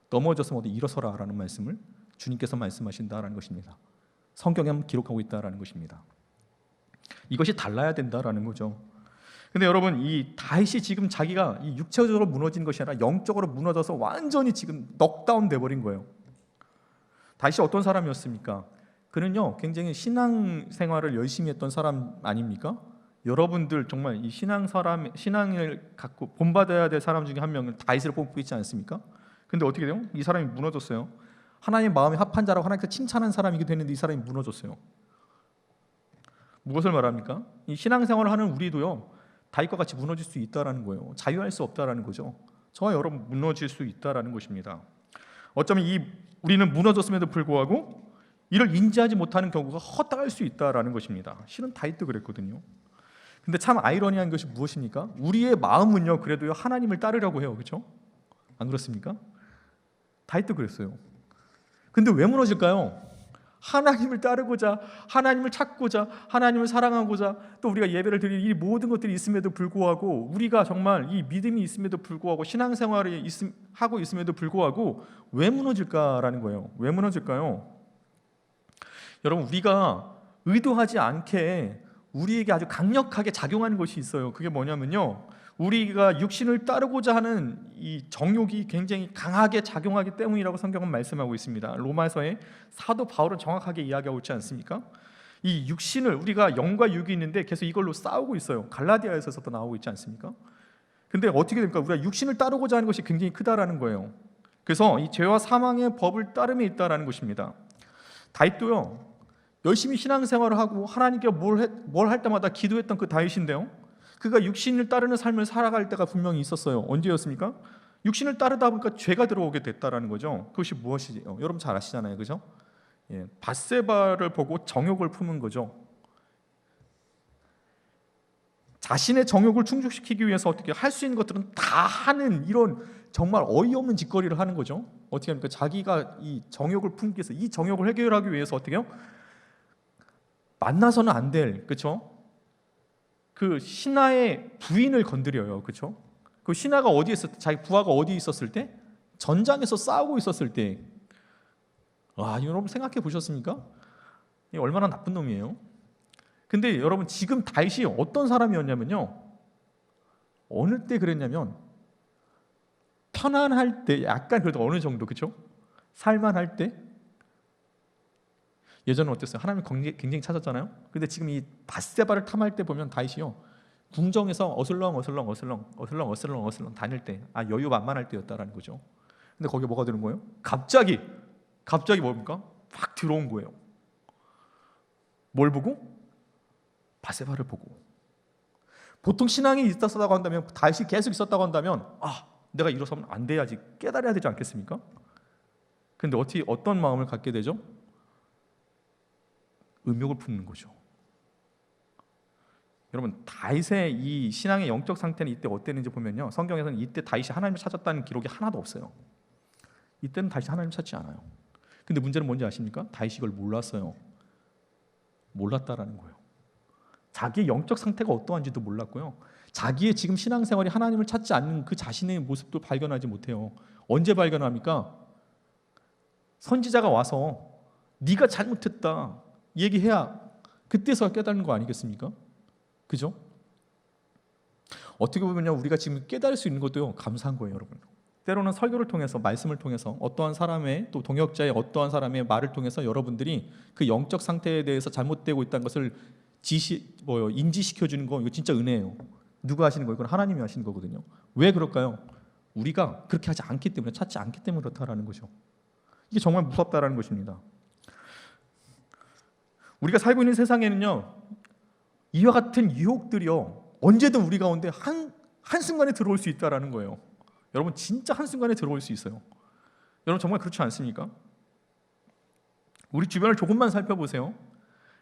넘어졌으면 어디 일어서라라는 말씀을 주님께서 말씀하신다라는 것입니다. 성경에 기록하고 있다라는 것입니다. 이것이 달라야 된다라는 거죠. 근데 여러분, 이 다윗이 지금 자기가 이 육체적으로 무너진 것이 아니라 영적으로 무너져서 완전히 지금 넉다운 돼버린 거예요. 다윗이 어떤 사람이었습니까? 그는요, 굉장히 신앙생활을 열심히 했던 사람 아닙니까? 여러분들 정말 이 신앙을 갖고 본받아야 될 사람 중에 한 명은 다윗을 뽑고 있지 않습니까? 근데 어떻게 돼요? 이 사람이 무너졌어요. 하나님 마음에 합한 자라고 하나님께서 칭찬한 사람이기도 했는데 이 사람이 무너졌어요. 무엇을 말합니까? 이 신앙생활을 하는 우리도요, 다윗과 같이 무너질 수 있다라는 거예요. 자유할 수 없다라는 거죠. 저와 여러분 무너질 수 있다라는 것입니다. 어쩌면 우리는 무너졌음에도 불구하고 이를 인지하지 못하는 경우가 허다할 수 있다라는 것입니다. 실은 다윗도 그랬거든요. 근데 참 아이러니한 것이 무엇입니까? 우리의 마음은요, 그래도요 하나님을 따르려고 해요, 그렇죠? 안 그렇습니까? 다윗도 그랬어요. 근데 왜 무너질까요? 하나님을 따르고자, 하나님을 찾고자, 하나님을 사랑하고자, 또 우리가 예배를 드릴 이 모든 것들이 있음에도 불구하고, 우리가 정말 이 믿음이 있음에도 불구하고, 신앙생활이 하고 있음에도 불구하고 왜 무너질까라는 거예요. 왜 무너질까요? 여러분, 우리가 의도하지 않게 우리에게 아주 강력하게 작용하는 것이 있어요. 그게 뭐냐면요, 우리가 육신을 따르고자 하는 이 정욕이 굉장히 강하게 작용하기 때문이라고 성경은 말씀하고 있습니다. 로마서에 사도 바울은 정확하게 이야기하고 있지 않습니까? 이 육신을, 우리가 영과 육이 있는데 계속 이걸로 싸우고 있어요. 갈라디아에서도 나오고 있지 않습니까? 근데 어떻게 됩니까? 우리가 육신을 따르고자 하는 것이 굉장히 크다라는 거예요. 그래서 이 죄와 사망의 법을 따름에 있다라는 것입니다. 다윗도요, 열심히 신앙생활을 하고 하나님께 뭘 할 때마다 기도했던 그 다윗인데요, 그가 육신을 따르는 삶을 살아갈 때가 분명히 있었어요. 언제였습니까? 육신을 따르다 보니까 죄가 들어오게 됐다라는 거죠. 그것이 무엇이죠? 여러분 잘 아시잖아요, 그죠? 예, 밧세바를 보고 정욕을 품은 거죠. 자신의 정욕을 충족시키기 위해서 어떻게 할 수 있는 것들은 다 하는, 이런 정말 어이없는 짓거리를 하는 거죠. 어떻게 합니까? 자기가 이 정욕을 품기 위해서, 이 정욕을 해결하기 위해서 어떻게 해요? 만나서는 안 될, 그렇죠? 그 신하의 부인을 건드려요, 그렇죠? 그 신하가 어디에 있었, 자기 부하가 어디 있었을 때? 전장에서 싸우고 있었을 때. 와, 여러분 생각해 보셨습니까? 이 얼마나 나쁜 놈이에요. 근데 여러분, 지금 다윗이 어떤 사람이었냐면요, 어느 때 그랬냐면, 편안할 때, 약간 그래도 어느 정도, 그렇죠? 살만할 때. 예전은 어땠어요? 하나님 굉장히 찾았잖아요. 근데 지금 이 밧세바를 탐할 때 보면 다윗이요, 궁정에서 어슬렁 다닐 때, 여유 만만할 때였다라는 거죠. 근데 거기에 뭐가 되는 거예요? 갑자기 뭡니까? 확 들어온 거예요. 뭘 보고? 밧세바를 보고. 보통 신앙이 있었다고 한다면, 다윗이 계속 있었다고 한다면, 내가 일어서면 안 돼야지, 깨달아야 되지 않겠습니까? 근데 어떤 마음을 갖게 되죠? 음욕을 품는 거죠. 여러분, 다윗의 이 신앙의 영적 상태는 이때 어땠는지 보면요, 성경에서는 이때 다윗이 하나님을 찾았다는 기록이 하나도 없어요. 이때는 다윗이 하나님을 찾지 않아요. 근데 문제는 뭔지 아십니까? 다윗이 이걸 몰랐어요. 몰랐다라는 거예요. 자기의 영적 상태가 어떠한지도 몰랐고요, 자기의 지금 신앙생활이 하나님을 찾지 않는 그 자신의 모습도 발견하지 못해요. 언제 발견합니까? 선지자가 와서 네가 잘못했다 얘기해야 그때서야 깨닫는 거 아니겠습니까? 그죠? 어떻게 보면요, 우리가 지금 깨달을 수 있는 것도요, 감사한 거예요, 여러분. 때로는 설교를 통해서, 말씀을 통해서, 어떠한 사람의, 또 동역자의 어떠한 사람의 말을 통해서 여러분들이 그 영적 상태에 대해서 잘못되고 있다는 것을 인지시켜 주는 거, 이거 진짜 은혜예요. 누가 하시는 거예요? 이건 하나님이 하시는 거거든요. 왜 그럴까요? 우리가 그렇게 하지 않기 때문에, 찾지 않기 때문에 그렇다라는 거죠. 이게 정말 무섭다라는 것입니다. 우리가 살고 있는 세상에는요, 이와 같은 유혹들이요, 언제든 우리 가운데 한순간에 들어올 수 있다라는 거예요. 여러분, 진짜 한순간에 들어올 수 있어요. 여러분, 정말 그렇지 않습니까? 우리 주변을 조금만 살펴보세요.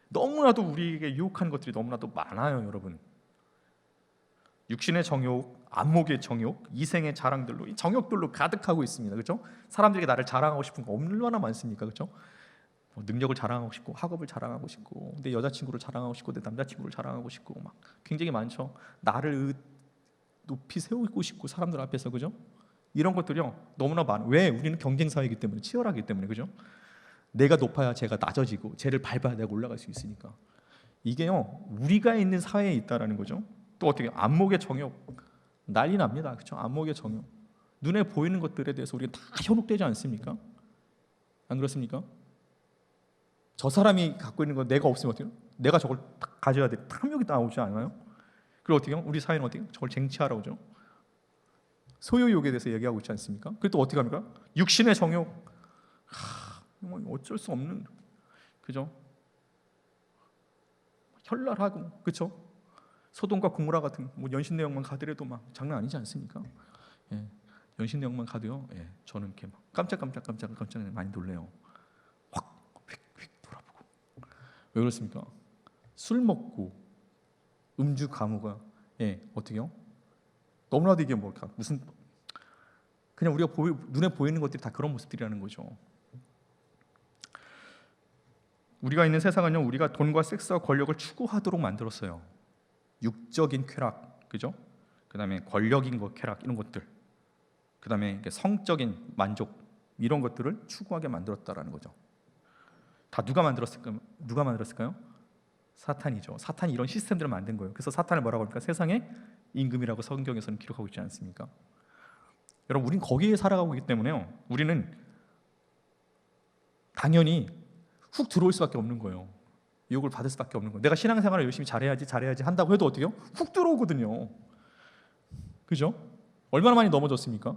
너무나도 우리에게 유혹하는 것들이 너무나도 많아요, 여러분. 육신의 정욕, 안목의 정욕, 이생의 자랑들로, 이 정욕들로 가득하고 있습니다. 그렇죠? 사람들에게 나를 자랑하고 싶은 거 얼마나 많습니까? 그렇죠? 능력을 자랑하고 싶고, 학업을 자랑하고 싶고, 내 여자친구를 자랑하고 싶고, 내 남자친구를 자랑하고 싶고, 막 굉장히 많죠. 나를 높이 세우고 싶고, 사람들 앞에서, 그죠? 이런 것들이요, 너무나 많아. 왜? 우리는 경쟁 사회이기 때문에, 치열하기 때문에, 그죠? 내가 높아야 쟤가 낮아지고, 쟤를 밟아야 내가 올라갈 수 있으니까. 이게요, 우리가 있는 사회에 있다라는 거죠. 또 어떻게? 안목의 정욕, 난리 납니다. 그렇죠? 안목의 정욕, 눈에 보이는 것들에 대해서 우리가 다 현혹되지 않습니까? 안 그렇습니까? 저 사람이 갖고 있는 거 내가 없으면 어때요? 내가 저걸 가져야 돼. 탐욕이 나오지 않아요? 그리고 어떻게 해요? 우리 사회는 어떻게 해요? 저걸 쟁취하라고 하죠. 소유욕에 대해서 얘기하고 있지 않습니까? 그리고 또 어떻게 합니까? 육신의 정욕, 어쩔 수 없는, 그죠? 현랄하고, 그렇죠? 소돔과 고모라 같은 연신내역만 가더라도 막 장난 아니지 않습니까? 예, 연신내역만 가도요, 예, 저는 이렇게 막 깜짝 많이 놀래요. 휙 돌아보고. 왜 그렇습니까? 술 먹고 음주 가무가, 예, 어떻게요? 너무나도 이게 뭘까? 무슨, 그냥 우리가 눈에 보이는 것들이 다 그런 모습들이라는 거죠. 우리가 있는 세상은요, 우리가 돈과 섹스와 권력을 추구하도록 만들었어요. 육적인 쾌락, 그죠? 그다음에 권력인 것, 쾌락, 이런 것들, 그다음에 성적인 만족, 이런 것들을 추구하게 만들었다라는 거죠. 다 누가 만들었을까요? 사탄이죠. 사탄이 이런 시스템들을 만든 거예요. 그래서 사탄을 뭐라고 합니까? 세상의 임금이라고 성경에서는 기록하고 있지 않습니까? 여러분, 우린 거기에 살아가고 있기 때문에요. 우리는 당연히 훅 들어올 수밖에 없는 거예요. 유혹을 받을 수밖에 없는 거예요. 내가 신앙생활을 열심히 잘해야지 한다고 해도 어떻게요? 훅 들어오거든요. 그죠? 얼마나 많이 넘어졌습니까?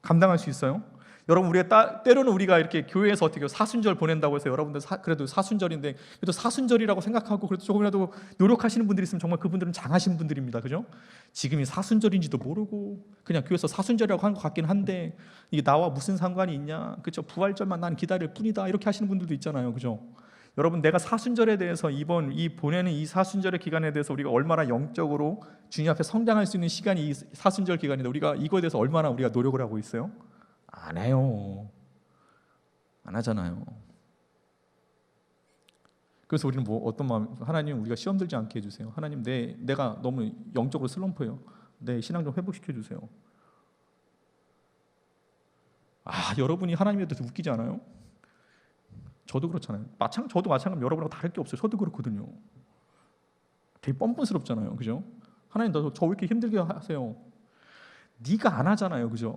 감당할 수 있어요? 여러분, 우리가 때로는 우리가 이렇게 교회에서 어떻게 사순절 보낸다고 해서 여러분들 그래도 사순절인데 그래도 사순절이라고 생각하고 그래도 조금이라도 노력하시는 분들이 있으면 정말 그분들은 장하신 분들입니다. 그죠? 지금이 사순절인지도 모르고 그냥 교회에서 사순절이라고 한 것 같긴 한데 이게 나와 무슨 상관이 있냐? 그죠? 부활절만 난 기다릴 뿐이다. 이렇게 하시는 분들도 있잖아요. 그죠? 여러분, 내가 사순절에 대해서 이번 이 보내는 이 사순절의 기간에 대해서 우리가 얼마나 영적으로 주님 앞에 성장할 수 있는 시간이 이 사순절 기간인데 우리가 이거에 대해서 얼마나 우리가 노력을 하고 있어요? 안 해요. 안 하잖아요. 그래서 우리는 뭐 어떤 마음? 하나님, 우리가 시험 들지 않게 해주세요. 하나님, 내가 너무 영적으로 슬럼프예요. 내 신앙 좀 회복시켜 주세요. 여러분이 하나님에 대해서 웃기지 않아요? 저도 그렇잖아요. 저도 마찬가지로 여러분하고 다를 게 없어요. 저도 그렇거든요. 되게 뻔뻔스럽잖아요. 그죠? 하나님, 저 왜 이렇게 힘들게 하세요? 네가 안 하잖아요. 그죠?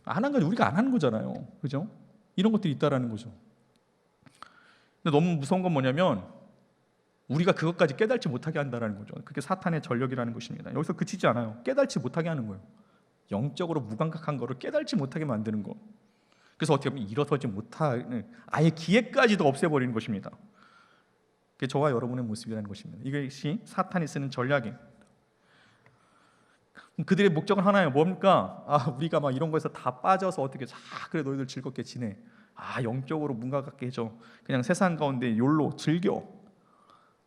안 한 건 우리가 안 하는 거잖아요. 그죠? 이런 것들이 있다라는 거죠. 근데 너무 무서운 건 뭐냐면 우리가 그것까지 깨닫지 못하게 한다라는 거죠. 그게 사탄의 전력이라는 것입니다. 여기서 그치지 않아요. 깨닫지 못하게 하는 거예요. 영적으로 무감각한 거를 깨닫지 못하게 만드는 거. 그래서 어떻게 보면 일어서지 못하는 아예 기회까지도 없애버리는 것입니다. 그게 저와 여러분의 모습이라는 것입니다. 이것이 사탄이 쓰는 전략이에요. 그들의 목적은 하나예요. 뭡니까? 우리가 막 이런 거에서 다 빠져서 어떻게 그래 너희들 즐겁게 지내. 영적으로 무감각하게 해줘. 그냥 세상 가운데 욜로 즐겨.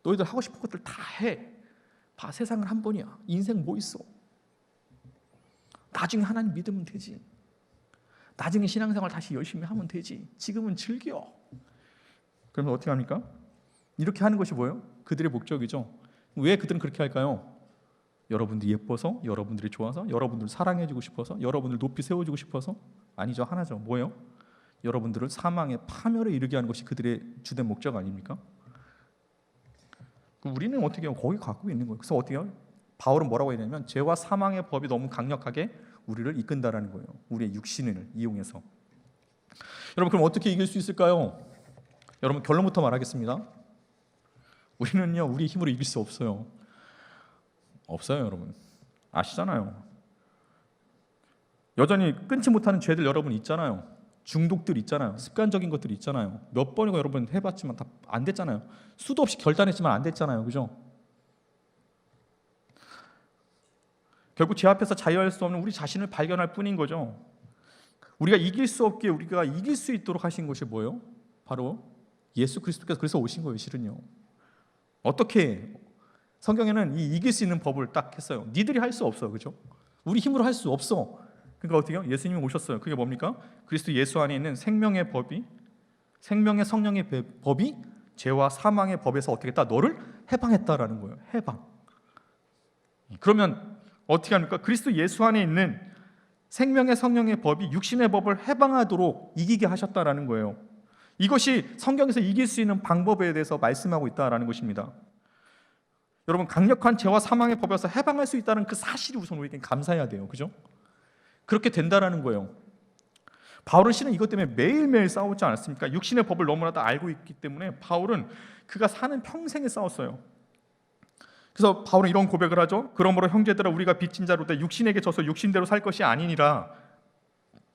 너희들 하고 싶은 것들 다 해. 봐, 세상은 한 번이야. 인생 뭐 있어? 나중에 하나님 믿으면 되지. 나중에 신앙생활 다시 열심히 하면 되지. 지금은 즐겨. 그러면 어떻게 합니까? 이렇게 하는 것이 뭐예요? 그들의 목적이죠. 왜 그들은 그렇게 할까요? 여러분들이 예뻐서, 여러분들이 좋아서, 여러분들을 사랑해주고 싶어서, 여러분들 높이 세워주고 싶어서? 아니죠. 하나죠. 뭐예요? 여러분들을 사망의 파멸에 이르게 하는 것이 그들의 주된 목적 아닙니까? 우리는 어떻게 해요? 거기 갖고 있는 거예요. 그래서 어떻게 해요? 바울은 뭐라고 했냐면 죄와 사망의 법이 너무 강력하게 우리를 이끈다라는 거예요. 우리의 육신을 이용해서. 여러분, 그럼 어떻게 이길 수 있을까요? 여러분, 결론부터 말하겠습니다. 우리는요, 우리 힘으로 이길 수 없어요. 없어요, 여러분. 아시잖아요. 여전히 끊지 못하는 죄들 여러분 있잖아요. 중독들 있잖아요. 습관적인 것들 있잖아요. 몇 번이고 여러분 해봤지만 다 안 됐잖아요. 수도 없이 결단했지만 안 됐잖아요. 그죠? 결국 죄 앞에서 자유할 수 없는 우리 자신을 발견할 뿐인 거죠. 우리가 이길 수 없게 우리가 이길 수 있도록 하신 것이 뭐예요? 바로 예수 그리스도께서 그래서 오신 거예요. 실은요. 어떻게 성경에는 이 이길 수 있는 법을 딱 했어요. 니들이 할 수 없어. 그죠? 우리 힘으로 할 수 없어. 그러니까 어떻게 해요? 예수님이 오셨어요. 그게 뭡니까? 그리스도 예수 안에 있는 생명의 법이, 생명의 성령의 법이 죄와 사망의 법에서 어떻게 했다? 너를 해방했다라는 거예요. 해방. 그러면 어떻게 합니까? 그리스도 예수 안에 있는 생명의 성령의 법이 육신의 법을 해방하도록 이기게 하셨다라는 거예요. 이것이 성경에서 이길 수 있는 방법에 대해서 말씀하고 있다라는 것입니다. 여러분, 강력한 죄와 사망의 법에서 해방할 수 있다는 그 사실이 우선 우리에게 감사해야 돼요. 그죠? 그렇게 된다라는 거예요. 바울은 실은 이것 때문에 매일매일 싸우지 않았습니까? 육신의 법을 너무나도 알고 있기 때문에 바울은 그가 사는 평생에 싸웠어요. 그래서 바울은 이런 고백을 하죠. 그러므로 형제들아, 우리가 빚진 자로 돼 육신에게 져서 육신대로 살 것이 아니니라.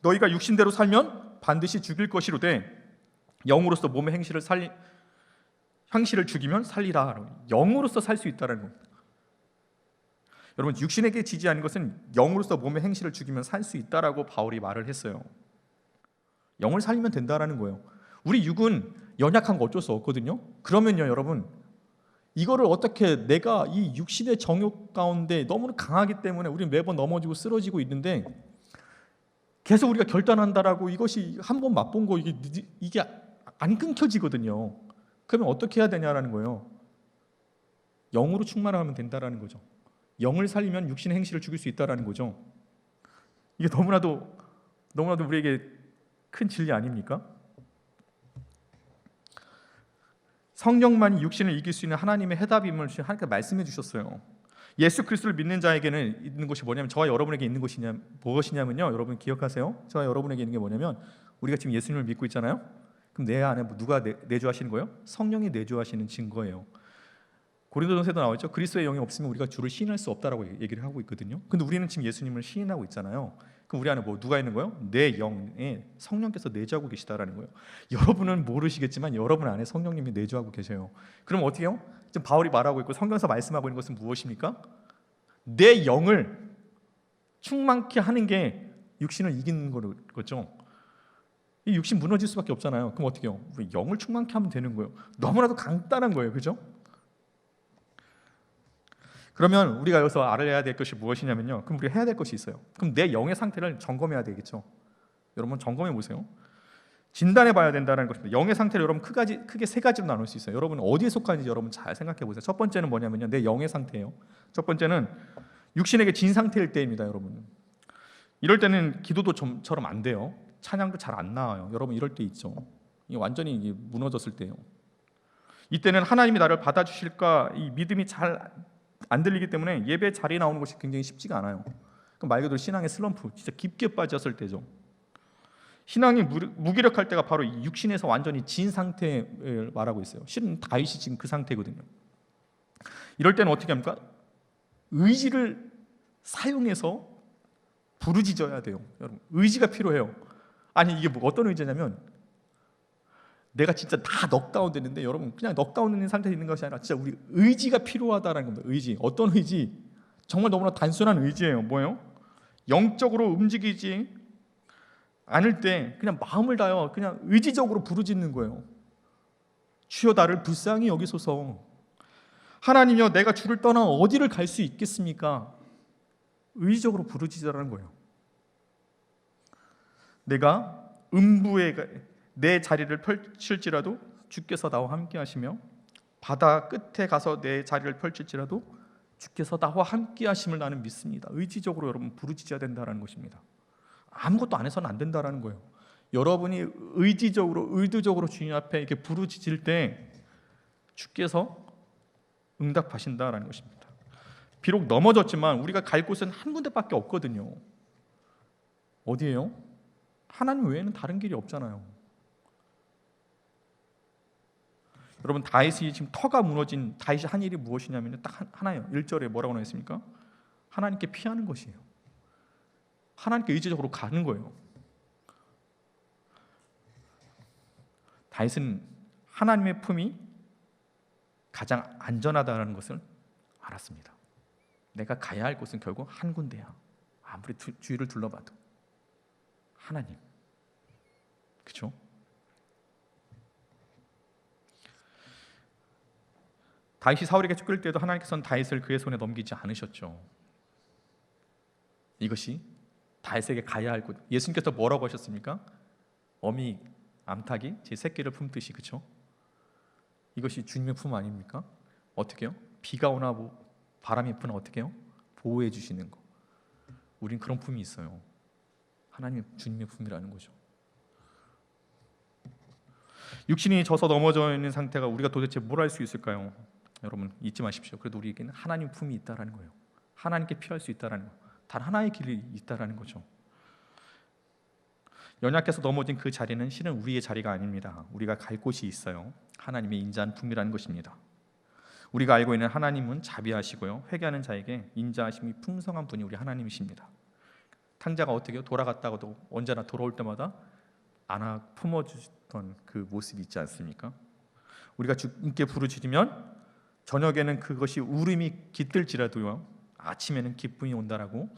너희가 육신대로 살면 반드시 죽일 것이로되 영으로서 몸의 행실을 죽이면 살리라. 영으로서 살 수 있다는 겁니다. 여러분, 육신에게 지지 않은 것은 영으로서 몸의 행실을 죽이면 살 수 있다라고 바울이 말을 했어요. 영을 살리면 된다라는 거예요. 우리 육은 연약한 거 어쩔 수 없거든요. 그러면요, 여러분, 이거를 어떻게 내가 이 육신의 정욕 가운데 너무 강하기 때문에 우리는 매번 넘어지고 쓰러지고 있는데 계속 우리가 결단한다라고 이것이 한 번 맛본 거 이게 안 끊겨지거든요. 그러면 어떻게 해야 되냐라는 거예요. 영으로 충만하면 된다라는 거죠. 영을 살리면 육신의 행실을 죽일 수 있다라는 거죠. 이게 너무나도 우리에게 큰 진리 아닙니까? 성령만이 육신을 이길 수 있는 하나님의 해답임을 하나님께서 말씀해 주셨어요. 예수 그리스도를 믿는 자에게는 있는 것이 뭐냐면, 저와 여러분에게 있는 것이 무엇이냐면요, 여러분 기억하세요? 저와 여러분에게 있는 게 뭐냐면, 우리가 지금 예수님을 믿고 있잖아요. 그럼 내 안에 누가 내주하시는 거예요? 성령이 내주하시는 증거예요. 고린도전서에도 나오죠. 그리스도의 영이 없으면 우리가 주를 시인할 수 없다라고 얘기를 하고 있거든요. 근데 우리는 지금 예수님을 시인하고 있잖아요. 그럼 우리 안에 누가 있는 거예요? 내 영에 성령께서 내주하고 계시다라는 거예요. 여러분은 모르시겠지만 여러분 안에 성령님이 내주하고 계셔요. 그럼 어떻게 해요? 지금 바울이 말하고 있고 성경에서 말씀하고 있는 것은 무엇입니까? 내 영을 충만케 하는 게 육신을 이기는 거죠. 이 육신 무너질 수밖에 없잖아요. 그럼 어떻게 해요? 영을 충만케 하면 되는 거예요. 너무나도 간단한 거예요. 그죠? 그러면 우리가 여기서 알아야 될 것이 무엇이냐면요, 그럼 우리가 해야 될 것이 있어요. 그럼 내 영의 상태를 점검해야 되겠죠. 여러분 점검해 보세요. 진단해 봐야 된다는 것입니다. 영의 상태를 여러분 크게 세 가지로 나눌 수 있어요. 여러분 어디에 속하는지 여러분 잘 생각해 보세요. 첫 번째는 뭐냐면요, 내 영의 상태예요. 첫 번째는 육신에게 진 상태일 때입니다. 여러분 이럴 때는 기도도 좀처럼 안 돼요. 찬양도 잘 안 나와요. 여러분 이럴 때 있죠. 이게 완전히 무너졌을 때예요. 이때는 하나님이 나를 받아주실까 이 믿음이 잘 안 들리기 때문에 예배 자리에 나오는 것이 굉장히 쉽지가 않아요. 말 그대로 신앙의 슬럼프, 진짜 깊게 빠졌을 때죠. 신앙이 무기력할 때가 바로 이 육신에서 완전히 진 상태를 말하고 있어요. 실은 다윗이 지금 그 상태거든요. 이럴 때는 어떻게 합니까? 의지를 사용해서 부르짖어야 돼요. 여러분 의지가 필요해요. 아니 이게 어떤 의지냐면, 내가 진짜 다 넉다운 됐는데 여러분 그냥 넉다운 있는 상태에 있는 것이 아니라 진짜 우리 의지가 필요하다는 겁니다. 의지. 어떤 의지? 정말 너무나 단순한 의지예요. 뭐예요? 영적으로 움직이지 않을 때 그냥 마음을 다여 그냥 의지적으로 부르짖는 거예요. 주여 나를 불쌍히 여기소서. 하나님이여 내가 주를 떠나 어디를 갈 수 있겠습니까? 의지적으로 부르짖으라는 거예요. 내가 음부에 내 자리를 펼칠지라도 주께서 나와 함께 하시며, 바다 끝에 가서 내 자리를 펼칠지라도 주께서 나와 함께 하심을 나는 믿습니다. 의지적으로 여러분 부르짖어야 된다는 것입니다. 아무것도 안 해서는 안 된다는 거예요. 여러분이 의지적으로 의도적으로 주님 앞에 이렇게 부르짖을 때 주께서 응답하신다라는 것입니다. 비록 넘어졌지만 우리가 갈 곳은 한 군데밖에 없거든요. 어디예요? 하나님 외에는 다른 길이 없잖아요. 여러분 다윗이 지금 터가 무너진 다윗이 한 일이 무엇이냐면 딱 하나예요. 1절에 뭐라고 나있습니까? 하나님께 피하는 것이에요. 하나님께 의지적으로 가는 거예요. 다윗은 하나님의 품이 가장 안전하다는 것을 알았습니다. 내가 가야 할 곳은 결국 한 군데야. 아무리 주위를 둘러봐도 하나님. 그렇죠? 다윗이 사울에게 쫓길 때도 하나님께서는 다윗을 그의 손에 넘기지 않으셨죠. 이것이 다윗에게 가야 할 곳. 예수님께서 뭐라고 하셨습니까? 어미 암탉이 제 새끼를 품듯이. 그렇죠? 이것이 주님의 품 아닙니까? 어떻게 해요? 비가 오나 바람이 부나 어떻게 해요? 보호해 주시는 거. 우린 그런 품이 있어요. 하나님 주님의 품이라는 거죠. 육신이 져서 넘어져 있는 상태가 우리가 도대체 뭘 할 수 있을까요? 여러분 잊지 마십시오. 그래도 우리에게는 하나님 품이 있다라는 거예요. 하나님께 피할 수 있다라는 거. 단 하나의 길이 있다라는 거죠. 연약해서 넘어진 그 자리는 실은 우리의 자리가 아닙니다. 우리가 갈 곳이 있어요. 하나님의 인자한 품이라는 것입니다. 우리가 알고 있는 하나님은 자비하시고요, 회개하는 자에게 인자하심이 풍성한 분이 우리 하나님이십니다. 탕자가 어떻게 돌아갔다가도 언제나 돌아올 때마다 안아 품어주던 그 모습이 있지 않습니까? 우리가 주님께 부르짖으면 저녁에는 그것이 울음이 깃들지라도요, 아침에는 기쁨이 온다라고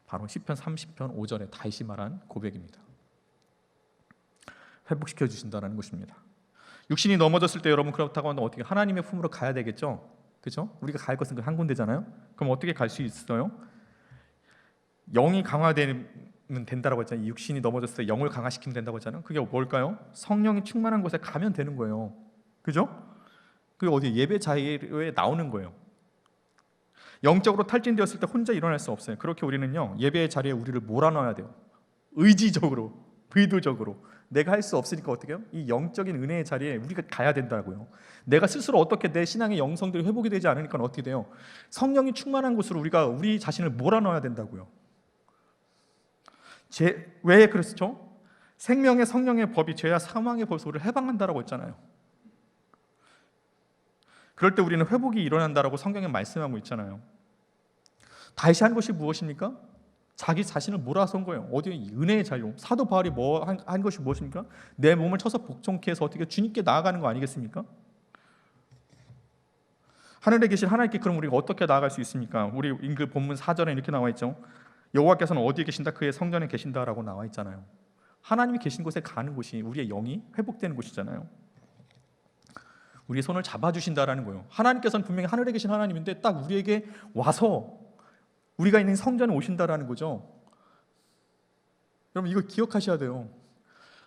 바로 시편 30편 5절에 다윗이 말한 고백입니다. 회복시켜 주신다는 것입니다. 육신이 넘어졌을 때 여러분 그렇다고 하면 어떻게 하나님의 품으로 가야 되겠죠? 그렇죠? 우리가 갈 것은 그 한 군데잖아요. 그럼 어떻게 갈 수 있어요? 영이 강화되면 된다라고 했잖아요. 육신이 넘어졌을 때 영을 강화시키면 된다고 했잖아요. 그게 뭘까요? 성령이 충만한 곳에 가면 되는 거예요. 그죠? 그게 어디 예배 자리에 나오는 거예요. 영적으로 탈진되었을 때 혼자 일어날 수 없어요. 그렇게 우리는요 예배 자리에 우리를 몰아넣어야 돼요. 의지적으로, 의도적으로 내가 할 수 없으니까 어떻게 해요? 이 영적인 은혜의 자리에 우리가 가야 된다고요. 내가 스스로 어떻게 내 신앙의 영성들이 회복이 되지 않으니까 어떻게 돼요? 성령이 충만한 곳으로 우리가 우리 자신을 몰아넣어야 된다고요. 왜 그렇죠? 생명의 성령의 법이 죄와 사망의 법에서 우리를 해방한다라고 했잖아요. 그럴 때 우리는 회복이 일어난다라고 성경에 말씀하고 있잖아요. 다시 한 것이 무엇입니까? 자기 자신을 몰아선 거예요. 어디 은혜의 자유. 사도 바울이 한 것이 무엇입니까? 내 몸을 쳐서 복종케 해서 어떻게 주님께 나아가는 거 아니겠습니까? 하늘에 계신 하나님께 그럼 우리가 어떻게 나아갈 수 있습니까? 우리 그 본문 4절에 이렇게 나와 있죠. 여호와께서는 어디에 계신다? 그의 성전에 계신다라고 나와 있잖아요. 하나님이 계신 곳에 가는 곳이 우리의 영이 회복되는 곳이잖아요. 우리의 손을 잡아주신다라는 거예요. 하나님께서는 분명히 하늘에 계신 하나님인데 딱 우리에게 와서 우리가 있는 성전에 오신다라는 거죠. 여러분 이거 기억하셔야 돼요.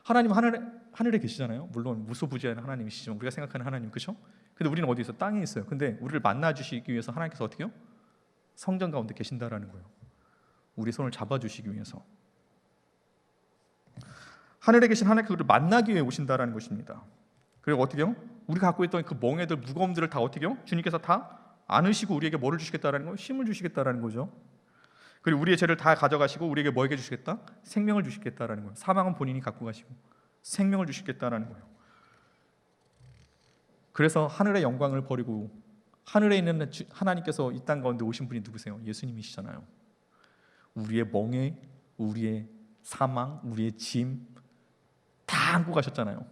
하나님 하늘에 계시잖아요. 물론 무소부지한 하나님이시지만 우리가 생각하는 하나님, 그렇죠? 근데 우리는 어디 있어? 땅에 있어요. 근데 우리를 만나 주시기 위해서 하나님께서 어떻게 해요? 성전 가운데 계신다라는 거예요. 우리 손을 잡아주시기 위해서. 하늘에 계신 하나님께서 우리를 만나기 위해 오신다라는 것입니다. 그리고 어떻게 해요? 우리가 갖고 있던 그 멍에들, 무거움들을 다 어떻게 해요? 주님께서 다 안으시고 우리에게 뭐를 주시겠다라는 거예요? 힘을 주시겠다라는 거죠. 그리고 우리의 죄를 다 가져가시고 우리에게 뭐에게 주시겠다? 생명을 주시겠다라는 거예요. 사망은 본인이 갖고 가시고 생명을 주시겠다라는 거예요. 그래서 하늘의 영광을 버리고 하늘에 있는 하나님께서 이 땅 가운데 오신 분이 누구세요? 예수님이시잖아요. 우리의 멍에, 우리의 사망, 우리의 짐 다 안고 가셨잖아요.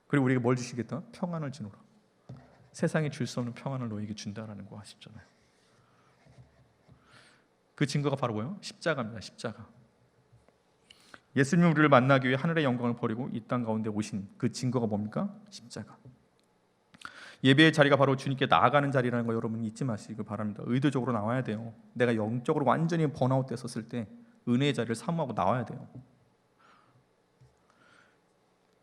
그리고 우리에게 뭘 주시겠다? 평안을 주노라. 세상에 줄 수 없는 평안을 너에게 준다라는 거 아시잖아요. 그 증거가 바로 뭐예요? 십자가입니다. 십자가. 예수님이 우리를 만나기 위해 하늘의 영광을 버리고 이 땅 가운데 오신 그 증거가 뭡니까? 십자가. 예배의 자리가 바로 주님께 나아가는 자리라는 거 여러분 잊지 마시기 바랍니다. 의도적으로 나와야 돼요. 내가 영적으로 완전히 번아웃 됐었을 때 은혜의 자리를 사모하고 나와야 돼요.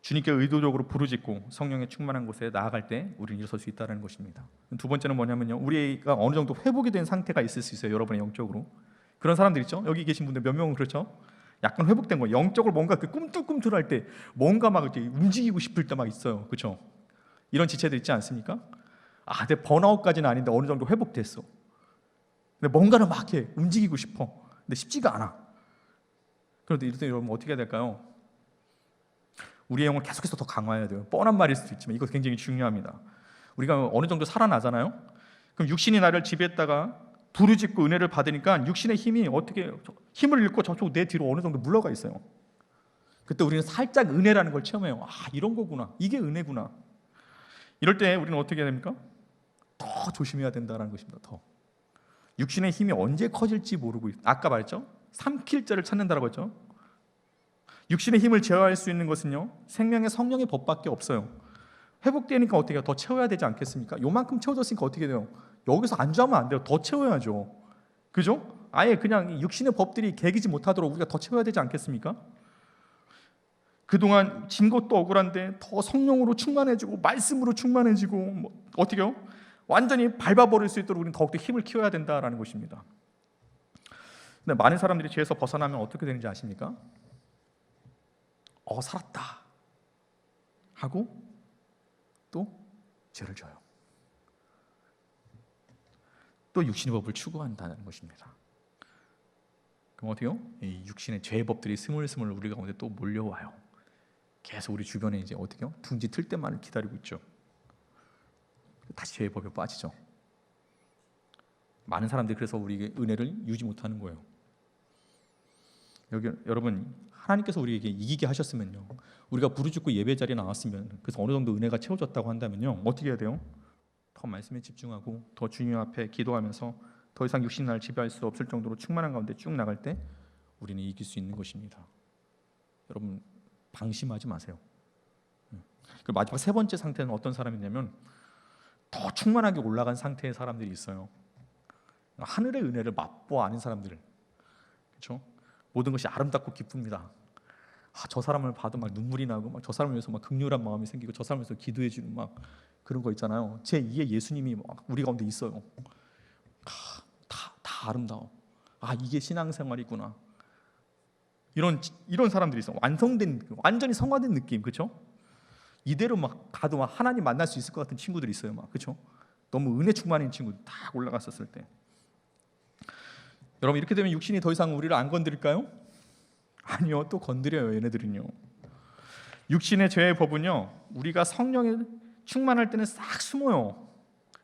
주님께 의도적으로 부르짖고 성령의 충만한 곳에 나아갈 때 우리는 일어설 수 있다는 것입니다. 두 번째는 뭐냐면요, 우리가 어느 정도 회복이 된 상태가 있을 수 있어요. 여러분의 영적으로. 그런 사람들 있죠? 여기 계신 분들 몇 명은 그렇죠? 약간 회복된 거예요. 영적으로 뭔가 그 꿈틀꿈틀할 때 뭔가 막 이렇게 움직이고 싶을 때 막 있어요. 그렇죠? 이런 지체들 있지 않습니까? 아, 내 번아웃까지는 아닌데 어느 정도 회복됐어. 근데 뭔가를 막 해 움직이고 싶어. 근데 쉽지가 않아. 그런데 이럴 때 여러분 어떻게 해야 될까요? 우리의 영을 계속해서 더 강화해야 돼요. 뻔한 말일 수도 있지만 이거 굉장히 중요합니다. 우리가 어느 정도 살아나잖아요. 그럼 육신이 나를 지배했다가 부르짖고 은혜를 받으니까 육신의 힘이 어떻게 힘을 잃고 저쪽 내 뒤로 어느 정도 물러가 있어요. 그때 우리는 살짝 은혜라는 걸 체험해요. 아, 이런 거구나. 이게 은혜구나. 이럴 때 우리는 어떻게 해야 됩니까? 더 조심해야 된다는 것입니다. 더. 육신의 힘이 언제 커질지 모르고 아까 말했죠? 삼킬 자를 찾는다라고 했죠? 육신의 힘을 제어할 수 있는 것은요, 생명의 성령의 법밖에 없어요. 회복되니까 어떻게 해요? 더 채워야 되지 않겠습니까? 요만큼 채워졌으니까 어떻게 돼요? 여기서 안주하면 안 돼요. 더 채워야죠. 그죠? 아예 그냥 육신의 법들이 개기지 못하도록 우리가 더 채워야 되지 않겠습니까? 그동안 진 것도 억울한데 더 성령으로 충만해지고 말씀으로 충만해지고 어떻게 해요? 완전히 밟아버릴 수 있도록 우리는 더욱더 힘을 키워야 된다라는 것입니다. 근데 많은 사람들이 죄에서 벗어나면 어떻게 되는지 아십니까? 살았다 하고 또 죄를 져요. 또 육신의 법을 추구한다는 것입니다. 그럼 어떻게 해요? 이 육신의 죄의 법들이 스물스물 우리 가운데 또 몰려와요. 계속 우리 주변에 이제 어떻게 해요? 둥지 틀 때만을 기다리고 있죠. 다시 죄의 법에 빠지죠. 많은 사람들이 그래서 우리에게 은혜를 유지 못하는 거예요. 여러분, 하나님께서 우리에게 이기게 하셨으면요, 우리가 부르짖고 예배 자리에 나왔으면, 그래서 어느 정도 은혜가 채워졌다고 한다면요, 어떻게 해야 돼요? 더 말씀에 집중하고 더 주님 앞에 기도하면서 더 이상 육신이 나를 지배할 수 없을 정도로 충만한 가운데 쭉 나갈 때 우리는 이길 수 있는 것입니다. 여러분, 방심하지 마세요. 그리고 마지막 세 번째 상태는 어떤 사람이냐면 더 충만하게 올라간 상태의 사람들이 있어요. 하늘의 은혜를 맛보아 아는 사람들, 그렇죠? 모든 것이 아름답고 기쁩니다. 저 사람을 봐도 막 눈물이 나고 막 저 사람을 위해서 막 극렬한 마음이 생기고 저 사람을 위해서 기도해주는 막 그런 거 있잖아요. 제2의 예수님이 막 우리 가운데 있어요. 다 아름다워. 이게 신앙생활이구나. 이런 사람들이 있어. 완전히 성화된 느낌, 그렇죠? 이대로 막 가도 막 하나님 만날 수 있을 것 같은 친구들이 있어요, 막 그렇죠? 너무 은혜 충만인 친구들 딱 올라갔었을 때. 여러분 이렇게 되면 육신이 더 이상 우리를 안 건드릴까요? 아니요, 또 건드려요. 얘네들은요. 육신의 죄의 법은요, 우리가 성령에 충만할 때는 싹 숨어요.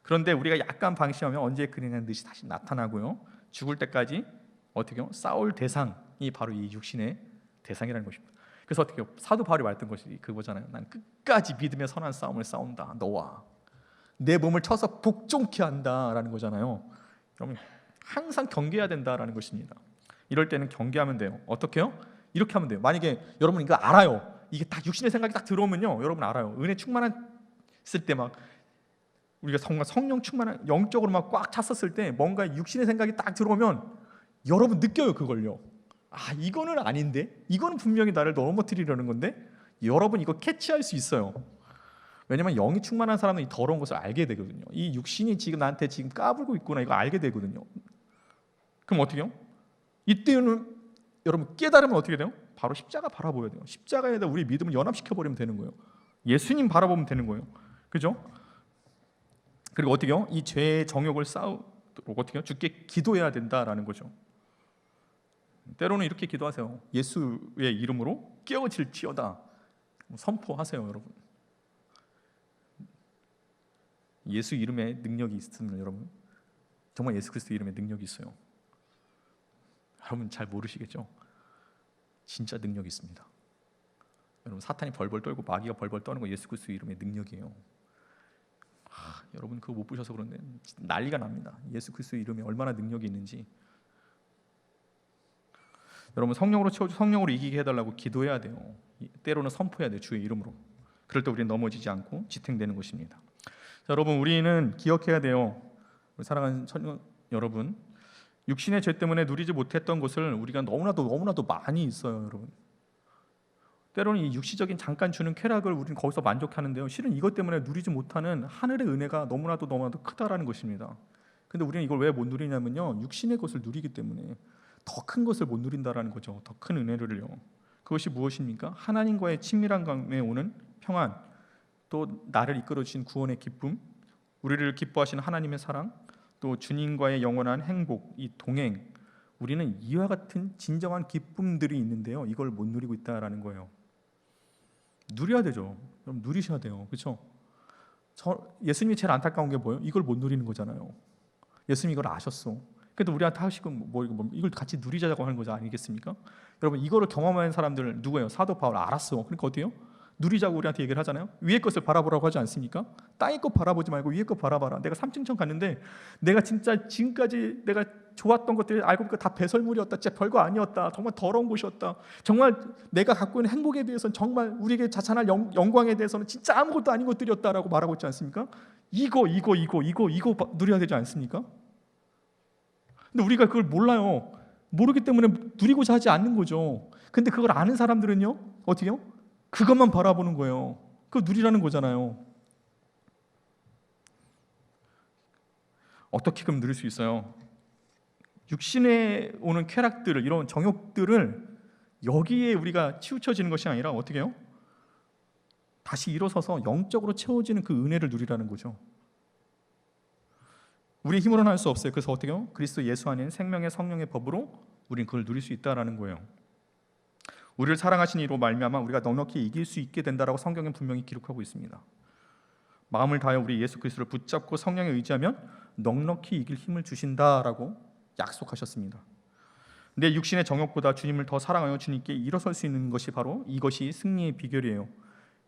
그런데 우리가 약간 방심하면 언제 그리는 듯이 다시 나타나고요. 죽을 때까지 어떻게요? 싸울 대상이 바로 이 육신의 대상이라는 것입니다. 그래서 어떻게요? 사도 바울이 말했던 것이 그거잖아요. 난 끝까지 믿음의 선한 싸움을 싸운다. 너와 내 몸을 쳐서 복종케 한다라는 거잖아요. 여러분 항상 경계해야 된다라는 것입니다. 이럴 때는 경계하면 돼요. 어떻게요? 이렇게 하면 돼요. 만약에 여러분 이거 알아요. 이게 딱 육신의 생각이 딱 들어오면요, 여러분 알아요. 은혜 충만했을 때 막 우리가 정말 성령 충만한 영적으로 막 꽉 찼었을 때 뭔가 육신의 생각이 딱 들어오면 여러분 느껴요 그걸요. 아 이거는 아닌데, 이거는 분명히 나를 넘어뜨리려는 건데, 여러분 이거 캐치할 수 있어요. 왜냐면 영이 충만한 사람은 이 더러운 것을 알게 되거든요. 이 육신이 지금 나한테 지금 까불고 있구나, 이거 알게 되거든요. 그럼 어떻게 해요? 이때는 여러분 깨달으면 어떻게 돼요? 바로 십자가 바라보야 돼요. 십자가에다 우리 믿음을 연합시켜 버리면 되는 거예요. 예수님 바라보면 되는 거예요. 그죠? 그리고 어떻게 해요? 이 죄의 정욕을 싸우도록 어떻게 해요? 주께 기도해야 된다라는 거죠. 때로는 이렇게 기도하세요. 예수의 이름으로 깨어질지어다 선포하세요, 여러분. 예수 이름에 능력이 있으면 여러분 정말 예수 그리스도 이름에 능력이 있어요. 여러분 잘 모르시겠죠? 진짜 능력이 있습니다. 여러분 사탄이 벌벌 떨고 마귀가 벌벌 떠는 거 예수 그리스도 이름의 능력이에요. 여러분 그거 못 보셔서 그런데 난리가 납니다. 예수 그리스도 이름에 얼마나 능력이 있는지. 여러분 성령으로 채워주 성령으로 이기게 해달라고 기도해야 돼요. 때로는 선포해야 돼요. 주의 이름으로. 그럴 때 우리는 넘어지지 않고 지탱되는 것입니다. 자, 여러분 우리는 기억해야 돼요. 우리 사랑하는 청년 여러분, 육신의 죄 때문에 누리지 못했던 것을 우리가 너무나도 많이 있어요, 여러분. 때로는 이 육시적인 잠깐 주는 쾌락을 우리는 거기서 만족하는데요. 실은 이것 때문에 누리지 못하는 하늘의 은혜가 너무나도 크다라는 것입니다. 근데 우리는 이걸 왜 못 누리냐면요, 육신의 것을 누리기 때문에 더 큰 것을 못 누린다라는 거죠. 더 큰 은혜를요. 그것이 무엇입니까? 하나님과의 친밀한 감에 오는 평안, 또 나를 이끌어 주신 구원의 기쁨, 우리를 기뻐하시는 하나님의 사랑, 또 주님과의 영원한 행복, 이 동행. 우리는 이와 같은 진정한 기쁨들이 있는데요, 이걸 못 누리고 있다라는 거예요. 누려야 되죠. 그럼 누리셔야 돼요. 그렇죠? 예수님이 제일 안타까운 게 뭐예요? 이걸 못 누리는 거잖아요. 예수님이 이걸 아셨어. 그래도 우리한테 하시고 이걸 같이 누리자고 하는 거지 아니겠습니까? 여러분 이거를 경험한 사람들 누구예요? 사도 바울 알았어. 그러니까 어때요? 누리자고 우리한테 얘기를 하잖아요. 위의 것을 바라보라고 하지 않습니까? 땅의 것 바라보지 말고 위의 것 바라봐라. 내가 3층천 갔는데 내가 진짜 지금까지 내가 좋았던 것들이 알고 보니까 다 배설물이었다. 진짜 별거 아니었다. 정말 더러운 곳이었다. 정말 내가 갖고 있는 행복에 대해서는 정말 우리에게 자찬할 영광에 대해서는 진짜 아무것도 아닌 것들이었다라고 말하고 있지 않습니까? 이거 누려야 되지 않습니까? 근데 우리가 그걸 몰라요. 모르기 때문에 누리고자 하지 않는 거죠. 근데 그걸 아는 사람들은요, 어떻게 해요? 그것만 바라보는 거예요. 그거 누리라는 거잖아요. 어떻게 그럼 누릴 수 있어요? 육신에 오는 쾌락들을, 이런 정욕들을 여기에 우리가 치우쳐지는 것이 아니라 어떻게 해요? 다시 일어서서 영적으로 채워지는 그 은혜를 누리라는 거죠. 우리의 힘으로는 할 수 없어요. 그래서 어떻게 해요? 그리스도 예수 안에 생명의 성령의 법으로 우리는 그걸 누릴 수 있다라는 거예요. 우리를 사랑하신 이로 말미암아 우리가 넉넉히 이길 수 있게 된다라고 성경에 분명히 기록하고 있습니다. 마음을 다하여 우리 예수 그리스도를 붙잡고 성령에 의지하면 넉넉히 이길 힘을 주신다라고 약속하셨습니다. 내 육신의 정욕보다 주님을 더 사랑하여 주님께 일어설 수 있는 것이 바로 이것이 승리의 비결이에요.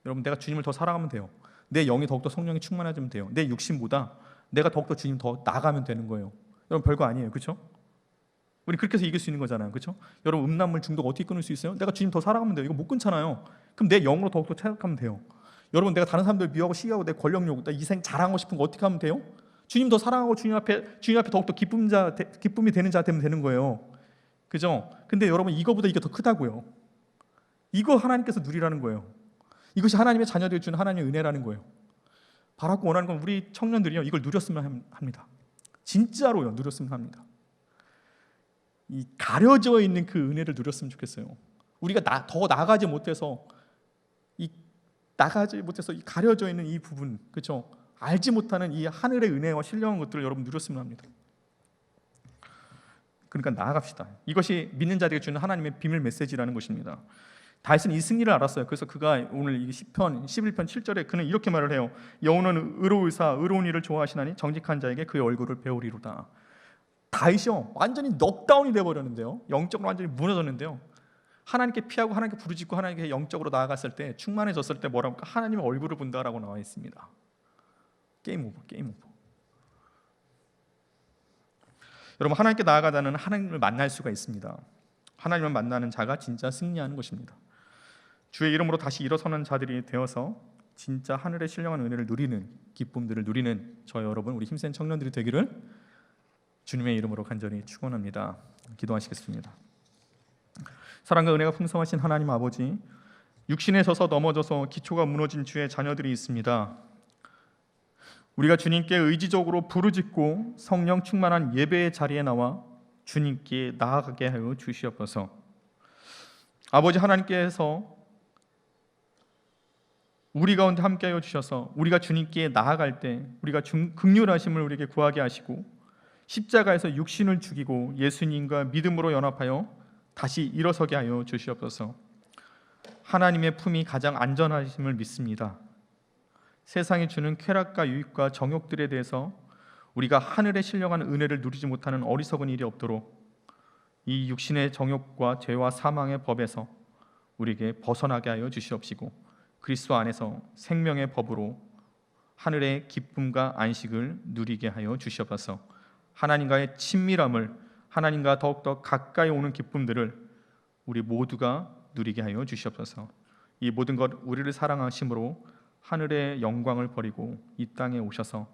여러분 내가 주님을 더 사랑하면 돼요. 내 영이 더욱더 성령이 충만해지면 돼요. 내 육신보다 내가 더욱더 주님 더 나가면 되는 거예요. 여러분 별거 아니에요. 그렇죠? 우리 그렇게 해서 이길 수 있는 거잖아요. 그렇죠? 여러분 음란물 중독 어떻게 끊을 수 있어요? 내가 주님 더 사랑하면 돼요. 이거 못 끊잖아요. 그럼 내 영으로 더욱더 생각하면 돼요. 여러분 내가 다른 사람들 미워하고 시기하고 내 권력욕, 나 이생 자랑하고 싶은 거 어떻게 하면 돼요? 주님 더 사랑하고 주님 앞에 더욱더 기쁨이 되는 자 되면 되는 거예요. 그죠? 근데 여러분 이거보다 이게 더 크다고요. 이거 하나님께서 누리라는 거예요. 이것이 하나님의 자녀들 주는 하나님의 은혜라는 거예요. 바라고 원하는 건 우리 청년들이요, 이걸 누렸으면 합니다. 진짜로요, 누렸으면 합니다. 이 가려져 있는 그 은혜를 누렸으면 좋겠어요. 우리가 더 나가지 못해서 이 가려져 있는 이 부분, 그렇죠? 알지 못하는 이 하늘의 은혜와 신령한 것들을 여러분 누렸으면 합니다. 그러니까 나아갑시다. 이것이 믿는 자들에게 주는 하나님의 비밀 메시지라는 것입니다. 다윗은 이 승리를 알았어요. 그래서 그가 오늘 이 시편 11편 7절에 그는 이렇게 말을 해요. 여호와는 의로우사 의로운 일을 좋아하시나니 정직한 자에게 그의 얼굴을 배우리로다. 다윗이요 완전히 넉다운이 되어버렸는데요. 영적으로 완전히 무너졌는데요. 하나님께 피하고 하나님께 부르짖고 하나님께 영적으로 나아갔을 때, 충만해졌을 때 뭐라고 할까? 하나님의 얼굴을 본다라고 나와 있습니다. 게임 오버. 여러분, 하나님께 나아가다는 하나님을 만날 수가 있습니다. 하나님을 만나는 자가 진짜 승리하는 것입니다. 주의 이름으로 다시 일어서는 자들이 되어서 진짜 하늘의 신령한 은혜를 누리는, 기쁨들을 누리는 저 여러분, 우리 힘센 청년들이 되기를 주님의 이름으로 간절히 축원합니다. 기도하시겠습니다. 사랑과 은혜가 풍성하신 하나님 아버지, 육신에 져서 넘어져서 기초가 무너진 주의 자녀들이 있습니다. 우리가 주님께 의지적으로 부르짖고 성령 충만한 예배의 자리에 나와 주님께 나아가게 하여 주시옵소서. 아버지, 하나님께서 우리 가운데 함께하여 주셔서 우리가 주님께 나아갈 때 우리가 긍휼하심을 우리에게 구하게 하시고, 십자가에서 육신을 죽이고 예수님과 믿음으로 연합하여 다시 일어서게 하여 주시옵소서. 하나님의 품이 가장 안전하심을 믿습니다. 세상이 주는 쾌락과 유익과 정욕들에 대해서 우리가 하늘의 신령한 은혜를 누리지 못하는 어리석은 일이 없도록 이 육신의 정욕과 죄와 사망의 법에서 우리에게 벗어나게 하여 주시옵시고, 그리스도 안에서 생명의 법으로 하늘의 기쁨과 안식을 누리게 하여 주시옵소서. 하나님과의 친밀함을, 하나님과 더욱더 가까이 오는 기쁨들을 우리 모두가 누리게 하여 주시옵소서. 이 모든 것 우리를 사랑하심으로 하늘의 영광을 버리고 이 땅에 오셔서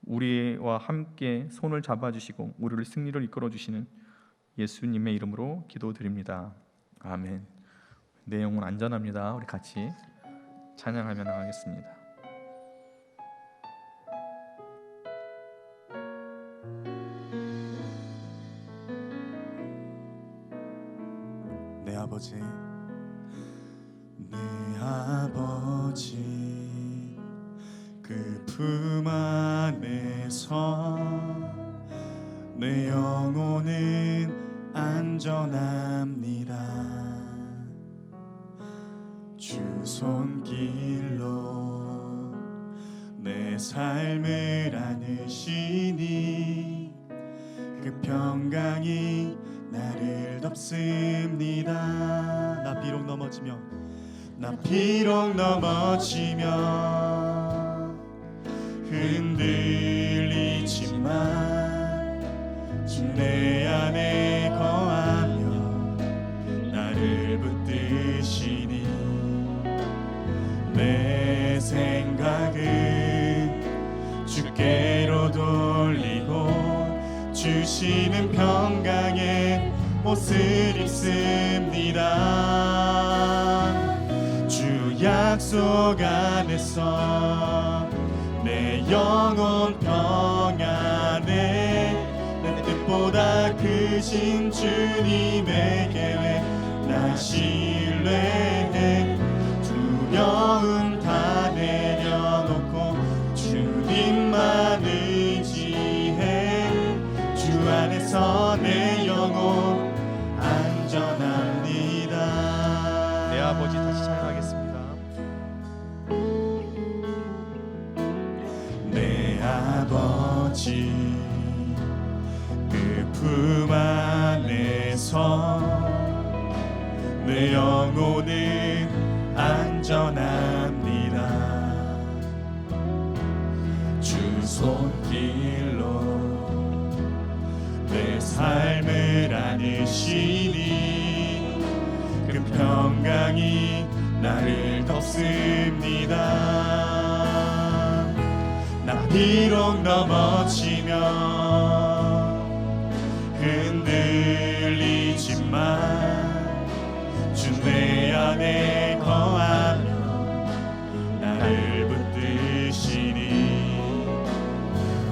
우리와 함께 손을 잡아주시고 우리를 승리를 이끌어 주시는 예수님의 이름으로 기도드립니다. 아멘. 내 영혼 안전합니다. 우리 같이 찬양하며 나가겠습니다. 내 아버지, 내 아버지, 그 품 안에서 내 영혼은 안전합니다. 주 손길로 내 삶을 안으시니 그 평강이 나를 덮습니다. 나 비록 넘어지며 흔들리지만 주 내 안에 거하며 나를 붙드시니 내 생각은 주께로 돌리고 주시는 평강의 옷을 입습니다. 주 약속 안에서 내 영혼 평안해 내 뜻보다 크신 주님의 계획 나 신뢰해 두려움 다 내려놓고 주님만 의지해 주 안에서 내 영혼 안전합니다. 내 아버지 다시 찬양하겠습니다. 내 아버지 그 품 안에서 내 영혼은 안전합니다. 주 손길로 내 삶을 안으시니 그 평강이 나를 덮습니다. 나 비록 넘어지며 흔들리지만 주 내 안에 거하며 나를 붙드시니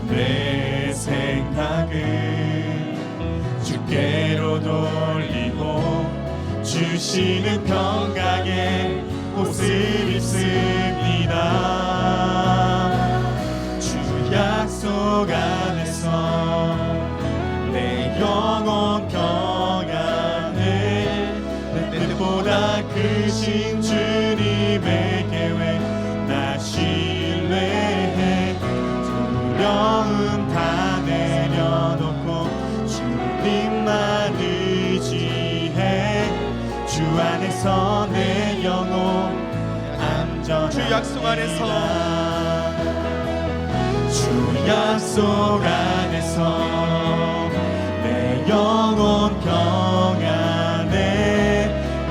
내 생각은 주께로 돌리고 주시는 평강의 옷을 입습니다. 주 약속 안에서 내 영혼 평안해. 내 뜻보다 크신 주님의 계획 나 신뢰해. 두려움 다 내려놓고 주님만 의지해. 주 안에서 내 영혼 안전합니다. 주 약속 안에서 주 약속 안에서 내 영혼 평안해.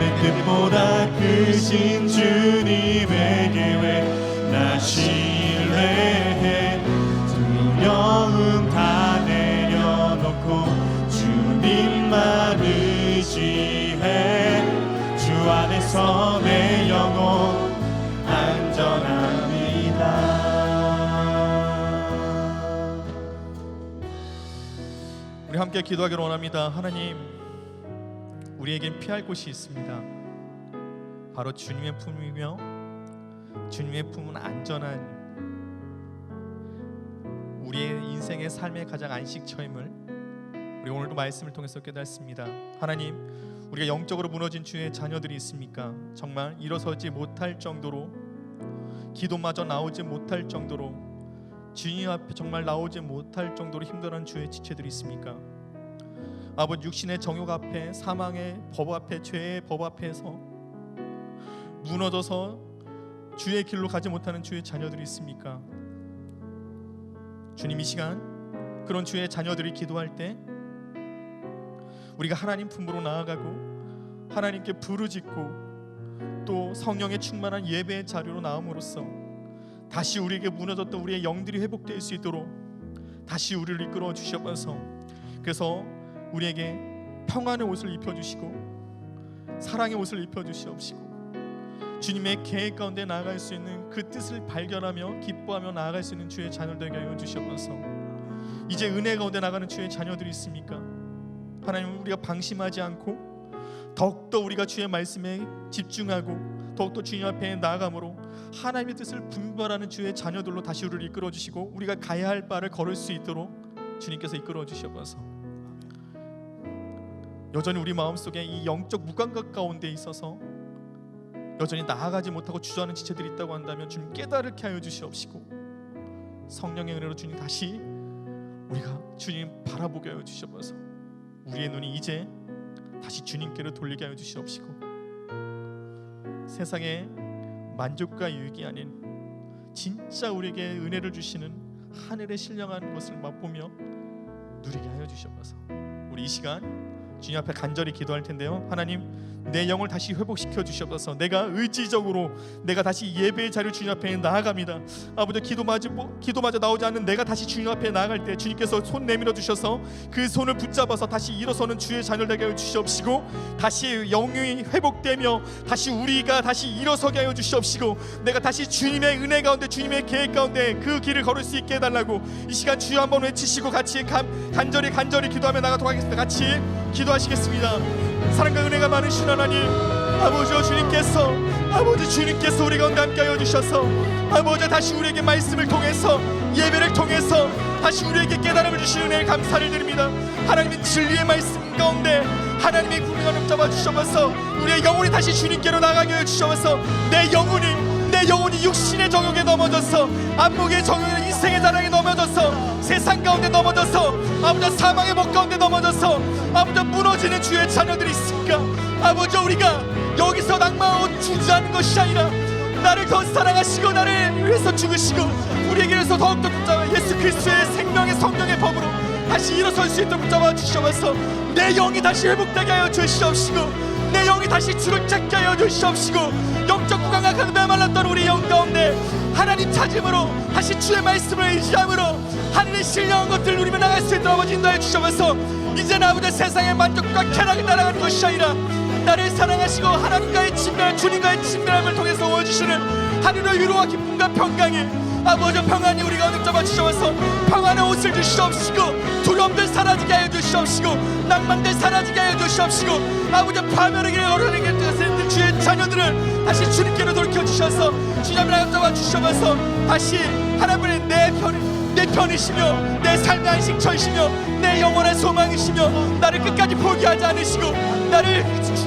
내 뜻보다 크신 주님의 계획 나 신뢰해. 두려움 다 내려놓고 주님만 의지해. 주 안에서 내 영혼 안전합니다. 우리 함께 기도하기를 원합니다. 하나님, 우리에겐 피할 곳이 있습니다. 바로 주님의 품이며 주님의 품은 안전한 우리의 인생의 삶의 가장 안식처임을 우리 오늘도 말씀을 통해서 깨닫습니다. 하나님, 우리가 영적으로 무너진 주의 자녀들이 있습니까? 정말 일어서지 못할 정도로, 기도마저 나오지 못할 정도로, 주님 앞에 정말 나오지 못할 정도로 힘들어하는 주의 지체들이 있습니까? 아버지, 육신의 정욕 앞에, 사망의 법 앞에, 죄의 법 앞에서 무너져서 주의 길로 가지 못하는 주의 자녀들이 있습니까? 주님, 이 시간 그런 주의 자녀들이 기도할 때 우리가 하나님 품으로 나아가고 하나님께 부르짖고 또 성령의 충만한 예배의 자료로 나옴으로써 다시 우리에게 무너졌던 우리의 영들이 회복될 수 있도록 다시 우리를 이끌어 주시옵소서. 그래서 우리에게 평안의 옷을 입혀주시고 사랑의 옷을 입혀주시옵시고 주님의 계획 가운데 나아갈 수 있는 그 뜻을 발견하며 기뻐하며 나아갈 수 있는 주의 자녀들에게 하여 주시옵소서. 이제 은혜 가운데 나가는 주의 자녀들이 있습니까? 하나님, 우리가 방심하지 않고 더욱더 우리가 주의 말씀에 집중하고 더욱더 주님 앞에 나아감으로 하나님의 뜻을 분별하는 주의 자녀들로 다시 우리를 이끌어 주시고 우리가 가야 할 바를 걸을 수 있도록 주님께서 이끌어 주시옵소서. 여전히 우리 마음속에 이 영적 무감각 가운데 있어서 여전히 나아가지 못하고 주저하는 지체들이 있다고 한다면 주님 깨달게 하여 주시옵시고 성령의 은혜로 주님 다시 우리가 주님 바라보게 하여 주시옵소서. 우리의 눈이 이제 다시 주님께로 돌리게 하여 주시옵시고 세상의 만족과 유익이 아닌 진짜 우리에게 은혜를 주시는 하늘의 신령한 것을 맛보며 누리게 하여 주시옵소서. 우리 이 시간 주님 앞에 간절히 기도할 텐데요. 하나님, 내 영을 다시 회복시켜 주시옵소서. 내가 의지적으로 내가 다시 예배의 자리를 주님 앞에 나아갑니다. 아버지, 기도마저 나오지 않는 내가 다시 주님 앞에 나아갈 때 주님께서 손 내밀어 주셔서 그 손을 붙잡아서 다시 일어서는 주의 자녀들에게 하여 주시옵시고 다시 영이 회복되며 다시 우리가 다시 일어서게 하여 주시옵시고 내가 다시 주님의 은혜 가운데 주님의 계획 가운데 그 길을 걸을 수 있게 해달라고 이 시간 주여 한번 외치시고 같이 간절히 기도하며 나가도록 하겠습니다. 같이 기도하시겠습니다. 사랑과 은혜가 많으신 하나님, 아버지 주님께서 우리 가운데 함께하여 주셔서 아버지 다시 우리에게 말씀을 통해서 예배를 통해서 다시 우리에게 깨달음을 주시는 은혜에 감사를 드립니다. 하나님의 진리의 말씀 가운데 하나님의 구명을 잡아 주셔서 우리의 영혼이 다시 주님께로 나가게 해 주셔서 내 영혼이 육신의 정욕에 넘어져서 안목의 정욕에 인생의 자랑에 넘어져서 세상 가운데 넘어져서 아버지 사망의 법 가운데 넘어져서 아버지 무너지는 주의 자녀들이 있습니까? 아버지, 우리가 여기서 낭만하고 주저하는 것이 아니라 나를 더 사랑하시고 나를 위해서 죽으시고 우리에게 위해서 더욱더 붙잡아 예수 그리스도의 생명의 성령의 법으로 다시 일어설 수 있도록 붙잡아 주시옵소서. 내 영이 다시 회복되게 하여 주시옵시고 내 영이 다시 주를 찾게 하여 주시옵시고 영적 구강하고 메말랐던 우리 영 가운데 하나님 찾음으로 다시 주의 말씀을 의지함으로 하늘의 신령한 것들을 누리며 나갈 수 있도록 아버지 인도해 주시옵소서. 이제는 아버지 세상의 만족과 쾌락을 따라가는 것이 아니라 나를 사랑하시고 하나님과의 친밀, 주님과의 친밀함을 통해서 오해주시는 하늘의 위로와 기쁨과 평강이 아버지 평안이 우리가 어느 잡아 주시옵소서. 평안의 옷을 주시옵시고 두려움들 사라지게 하여 주시옵시고 낭만들 사라지게 하여 주시옵시고 주시옵시고 아버지 파멸하게 어른에게 뜻을 주의 자녀들을 다시 주님께로 돌려주셔서 주님을 붙잡아 주셔서 다시 하나님의 내 편이시며 내 삶의 안식처이시며 내 영원한 소망이시며 나를 끝까지 포기하지 않으시고 나를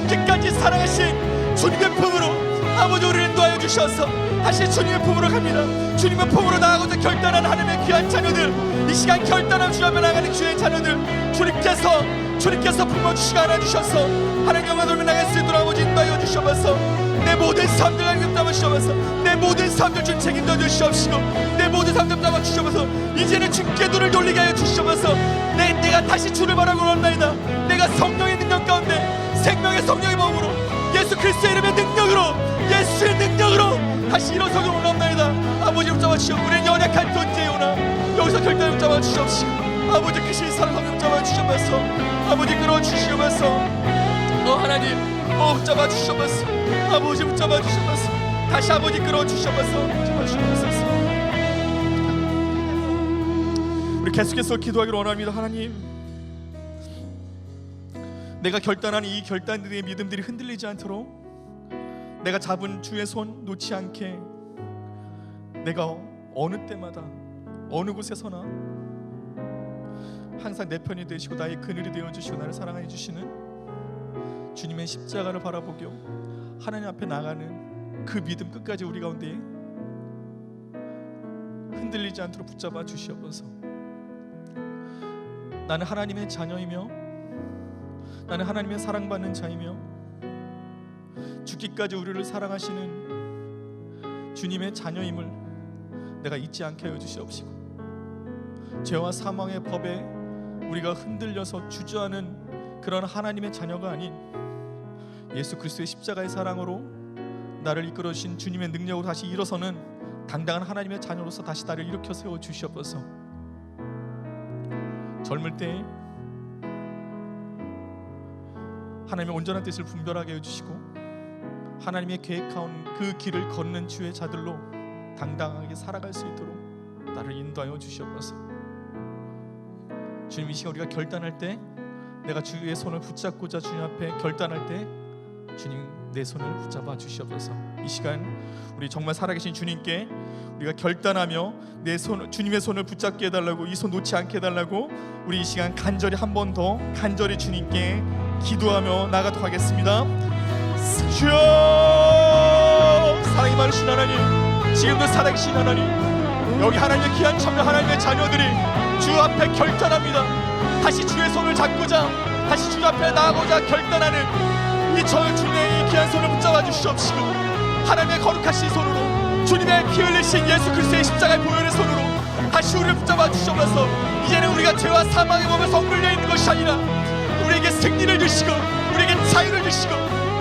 끝까지 사랑하신 주님의 품으로 아버지 우리를 인도하여 주셔서 다시 주님의 품으로 갑니다. 주님의 품으로 나아가고자 결단한 하나님의 귀한 자녀들, 이 시간 결단한 주 앞에 나가는 주의 자녀들, 주님께서 품어주시고 안아주셔서 하나님 영광 돌며 나갈 수 있도록 아버지 인도하여 주셔서 내 모든 삶들 하나님 잡아 주셔서 내 모든 삶들 주 책임져 주시옵시고 내 모든 삶들 잡아 주셔서 이제는 주께 눈을 돌리게 하여 주셔서 내가 다시 주를 바라고 원합니다. 내가 성령의 능력 가운데 생명의 성령의 몸으로 예수 그리스도의 이름의 능력으로 예수의 능력으로 다시 일어서기 원합니다. 아버지 붙잡아 주시오. 우리는 연약한 존재요나 여기서 결단을 붙잡아 주시옵시고 아버지 크신 사랑 성령 붙잡아 주시면서 아버지 끌어주시면서 하나님 붙잡아 주시면서 아버지 붙잡아 주시면서 다시 아버지 끌어주시면서 붙잡아 주시면서 우리 계속해서 기도하기를 원합니다. 하나님, 내가 결단하는 이 결단들의 믿음들이 흔들리지 않도록 내가 잡은 주의 손 놓지 않게 내가 어느 때마다 어느 곳에서나 항상 내 편이 되시고 나의 그늘이 되어주시고 나를 사랑해 주시는 주님의 십자가를 바라보며 하나님 앞에 나가는 그 믿음 끝까지 우리 가운데 흔들리지 않도록 붙잡아 주시옵소서. 나는 하나님의 자녀이며 나는 하나님의 사랑받는 자이며 죽기까지 우리를 사랑하시는 주님의 자녀임을 내가 잊지 않게 하여 주시옵시고 죄와 사망의 법에 우리가 흔들려서 주저하는 그런 하나님의 자녀가 아닌 예수 그리스도의 십자가의 사랑으로 나를 이끌어 주신 주님의 능력으로 다시 일어서는 당당한 하나님의 자녀로서 다시 나를 일으켜 세워 주시옵소서. 젊을 때 하나님의 온전한 뜻을 분별하게 해주시고 하나님의 계획한 그 길을 걷는 주의 자들로 당당하게 살아갈 수 있도록 나를 인도하여 주시옵소서. 주님, 이 시간 우리가 결단할 때 내가 주의 손을 붙잡고자 주님 앞에 결단할 때 주님 내 손을 붙잡아 주시옵소서. 이 시간 우리 정말 살아계신 주님께 우리가 결단하며 내 손, 주님의 손을 붙잡게 해달라고, 이 손 놓지 않게 해달라고 우리 이 시간 간절히 한 번 더 간절히 주님께 기도하며 나가도록 하겠습니다. 주여, 사랑이 많으신 하나님, 지금도 살아계신 하나님, 여기 하나님의 귀한 참여 하나님의 자녀들이 주 앞에 결단합니다. 다시 주의 손을 잡고자, 다시 주 앞에 나아가고자 결단하는 이 주님의 이 귀한 손을 붙잡아 주시옵시고 하나님의 거룩하신 손으로 주님의 피 흘리신 예수 그리스도의 십자가의 보혈의 손으로 다시 우리를 붙잡아 주셔서 이제는 우리가 죄와 사망의 몸에서 얽물려 있는 것이 아니라 우리에게 승리를 주시고 우리에게 자유를 주시고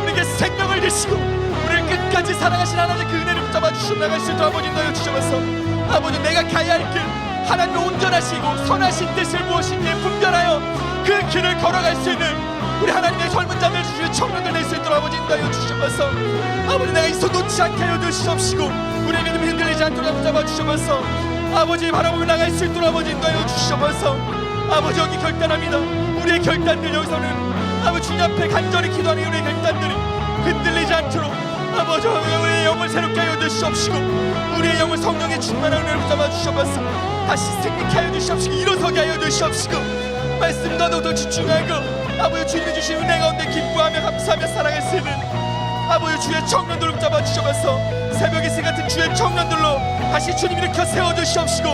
우리에게 생명을 주시고 우리를 끝까지 사랑하신 하나님의 그 은혜를 붙잡아 주시고 나갈 수 있도록 아버지 인도하여 주셔서 아버지 내가 가야 할 길 하나님의 온전하시고 선하신 뜻을 무엇인지 분별하여 그 길을 걸어갈 수 있는 우리 하나님의 젊은 자들 주의 청년들 낼 수 있도록 아버지 인도하여 주셔서 아버지 내가 이 손 놓지 않게 하여 주시옵시고 우리의 믿음이 흔들리지 않도록 붙잡아 주셔서 아버지 바라보며 나갈 수 있도록 아버지 인도하여 주셔서 아버지 여기 결단합니다. 우리의 결단들 여기서는 아버지 주님 앞에 간절히 기도하는 우리의 결단들이 흔들리지 않도록 아버지 우리의 영을 새롭게 하여 주시옵시고 우리의 영을 성령의 충만한 은혜를 붙잡아 주셔서 다시 생기게 하여 주시옵시고 일어서게 하여 주시옵시고 말씀과 더더 집중하고 아버지 주님이 주신 은혜 가운데 기뻐하며 감사하며 살아갈 수 있는 아버지 주의 청년들을 붙잡아 주셔서 새벽 이슬 같은 주의 청년들로 다시 주님 일으켜 세워주시옵시고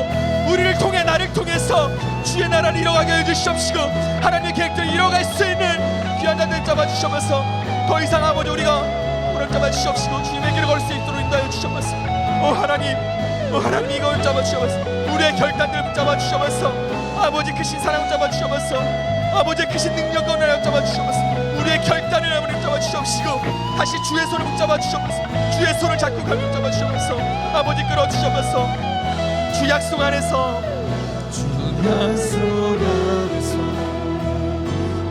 우리를 통해 나를 통해서 주의 나라를 이뤄가게 해주시옵시고 하나님의 계획들을 이뤄갈 수 있는 귀한 자들 잡아주셔서 더 이상 아버지 우리가 오늘 잡아주시옵시고 주님의 길을 걸 수 있도록 인도하여 주셔서 하나님 이걸 잡아주셔서 우리의 결단들을 붙잡아 주셔서 아버지 크신 사랑을 잡아 주셔서 아버지의 크신 능력과 은혜를 붙잡아 주셔서 우리의 결단을 아버지 붙잡아 주시옵시고 다시 주의 손을 붙잡아 주셔서 주의 손을 잡고 가며 붙잡아 주셔서 아버지 끌어 주셔서 주 약속 안에서 주 약속 안에서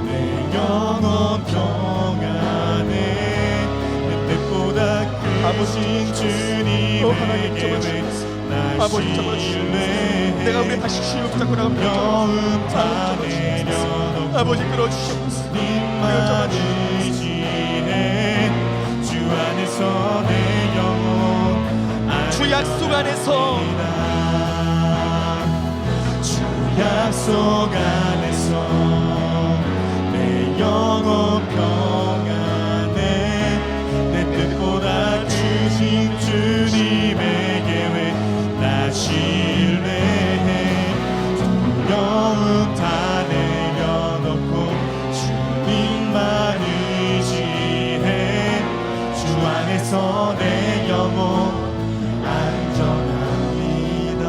내 영혼 평안에 빛보다 크신 주님에게 아버지 잡아주시옵소서. 내가 우리 다시 주님을 붙잡고 나갑니다. 영음 다 내려놓고 아버지 끌어주시옵소서. 님만 의지해 주 안에서 내 영혼 주 약속 안에서 주 약속 안에서 내 영혼 평안해 내 뜻보다 크신 주님의 계획 나 신뢰해 두려움 다 내려놓고 주님만 의지해 주 안에서 내 영혼 안전합니다.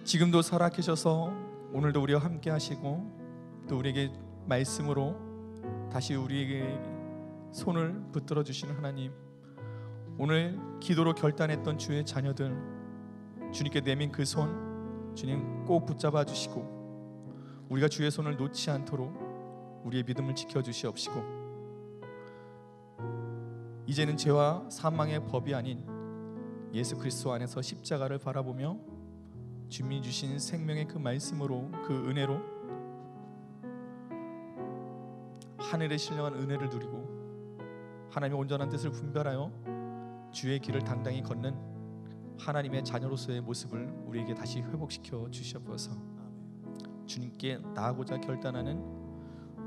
지금도 살아계셔서 오늘도 우리와 함께 하시고 또 우리에게 말씀으로 다시 우리에게 손을 붙들어 주시는 하나님, 오늘 기도로 결단했던 주의 자녀들 주님께 내민 그 손 주님 꼭 붙잡아 주시고 우리가 주의 손을 놓지 않도록 우리의 믿음을 지켜 주시옵시고 이제는 죄와 사망의 법이 아닌 예수 그리스도 안에서 십자가를 바라보며 주님이 주신 생명의 그 말씀으로 그 은혜로 하늘에 신령한 은혜를 누리고 하나님의 온전한 뜻을 분별하여 주의 길을 당당히 걷는 하나님의 자녀로서의 모습을 우리에게 다시 회복시켜 주시옵소서. 주님께 나아가고자 결단하는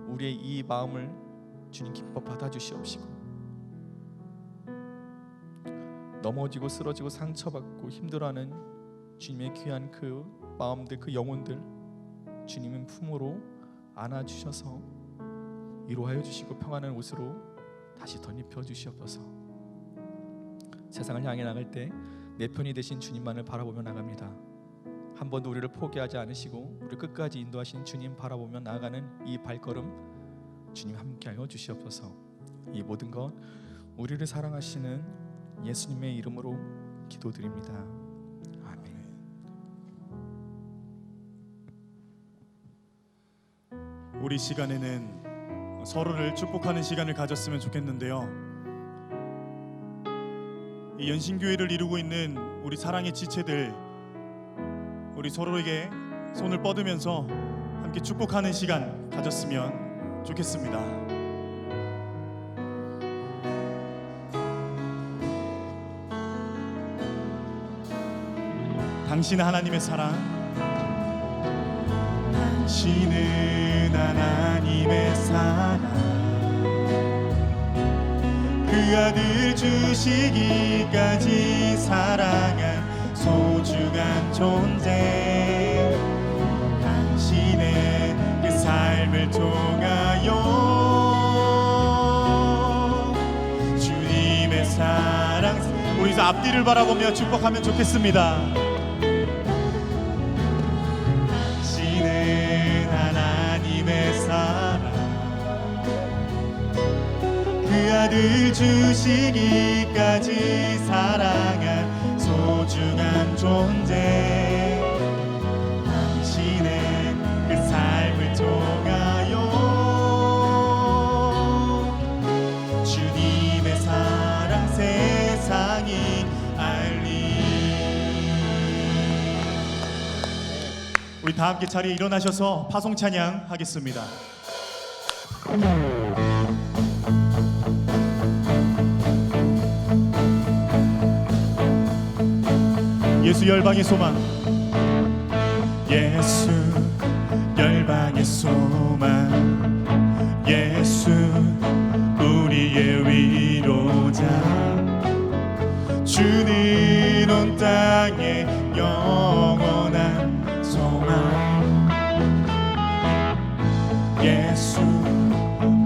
우리의 이 마음을 주님 기뻐 받아주시옵시고 넘어지고 쓰러지고 상처받고 힘들어하는 주님의 귀한 그 마음들, 그 영혼들 주님은 품으로 안아주셔서 위로하여 주시고 평안한 옷으로 다시 덧입혀 주시옵소서. 세상을 향해 나갈 때 내 편이 되신 주님만을 바라보며 나갑니다. 한 번도 우리를 포기하지 않으시고 우리를 끝까지 인도하신 주님 바라보며 나아가는 이 발걸음 주님 함께하여 주시옵소서. 이 모든 것 우리를 사랑하시는 예수님의 이름으로 기도드립니다. 아멘. 우리 시간에는 서로를 축복하는 시간을 가졌으면 좋겠는데요. 이 연신교회를 이루고 있는 우리 사랑의 지체들, 우리 서로에게 손을 뻗으면서 함께 축복하는 시간 가졌으면 좋겠습니다. 당신은 하나님의 사랑, 당신은 하나님의 사랑, 그 아들 주시기까지 사랑한 소중한 존재, 당신의 그 삶을 통하여 주님의 사랑, 우리 앞뒤를 바라보며 축복하면 좋겠습니다. 당신은 하나님의 사랑, 그 아들 주시기까지 사랑한 소중한 존재, 당신의 그 삶을 통하여 주님의 사랑 세상이 알리. 우리 다 함께 자리에 일어나셔서 파송 찬양 하겠습니다. 예수 열방의 소망, 예수 열방의 소망, 예수 우리의 위로자, 주는 온 땅에 영원한 소망, 예수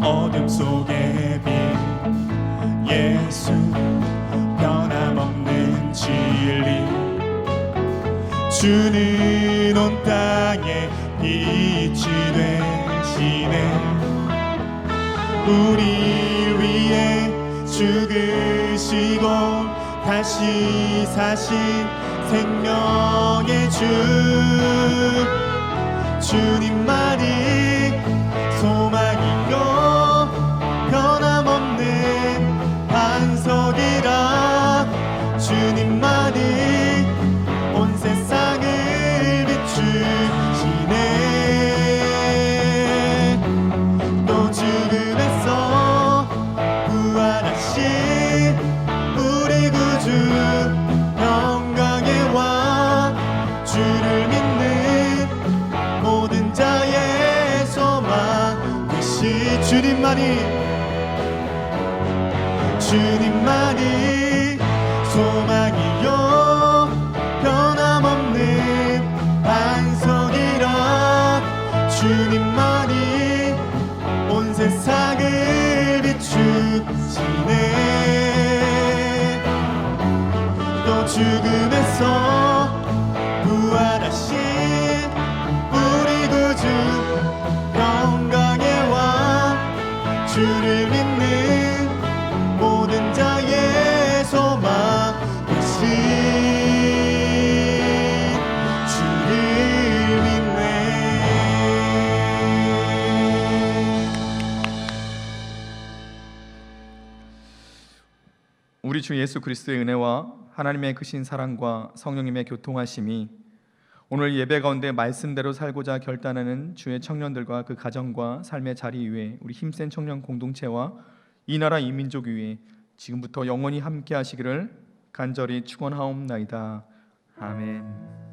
어둠 속의 빛, 예수 변함없는 진리, 주는 온 땅에 빛이 되시네. 우리 위해 죽으시고 다시 사신 생명의 주, 주님만이 소망이요 변함없는 주님만이 소망이요 변함없는 반석이라 주님만이 온 세상을 비추시네 또 죽음에서 부활하신 우리 구주 영광의 왕 주를 믿는 모든 자의 소망 되신 주를 믿네. 우리 주 예수 그리스도의 은혜와 하나님의 크신 사랑과 성령님의 교통하심이 오늘 예배 가운데 말씀대로 살고자 결단하는 주의 청년들과 그 가정과 삶의 자리 위에 우리 힘센 청년 공동체와 이 나라 이 민족 위에 지금부터 영원히 함께 하시기를 간절히 축원하옵나이다. 아멘.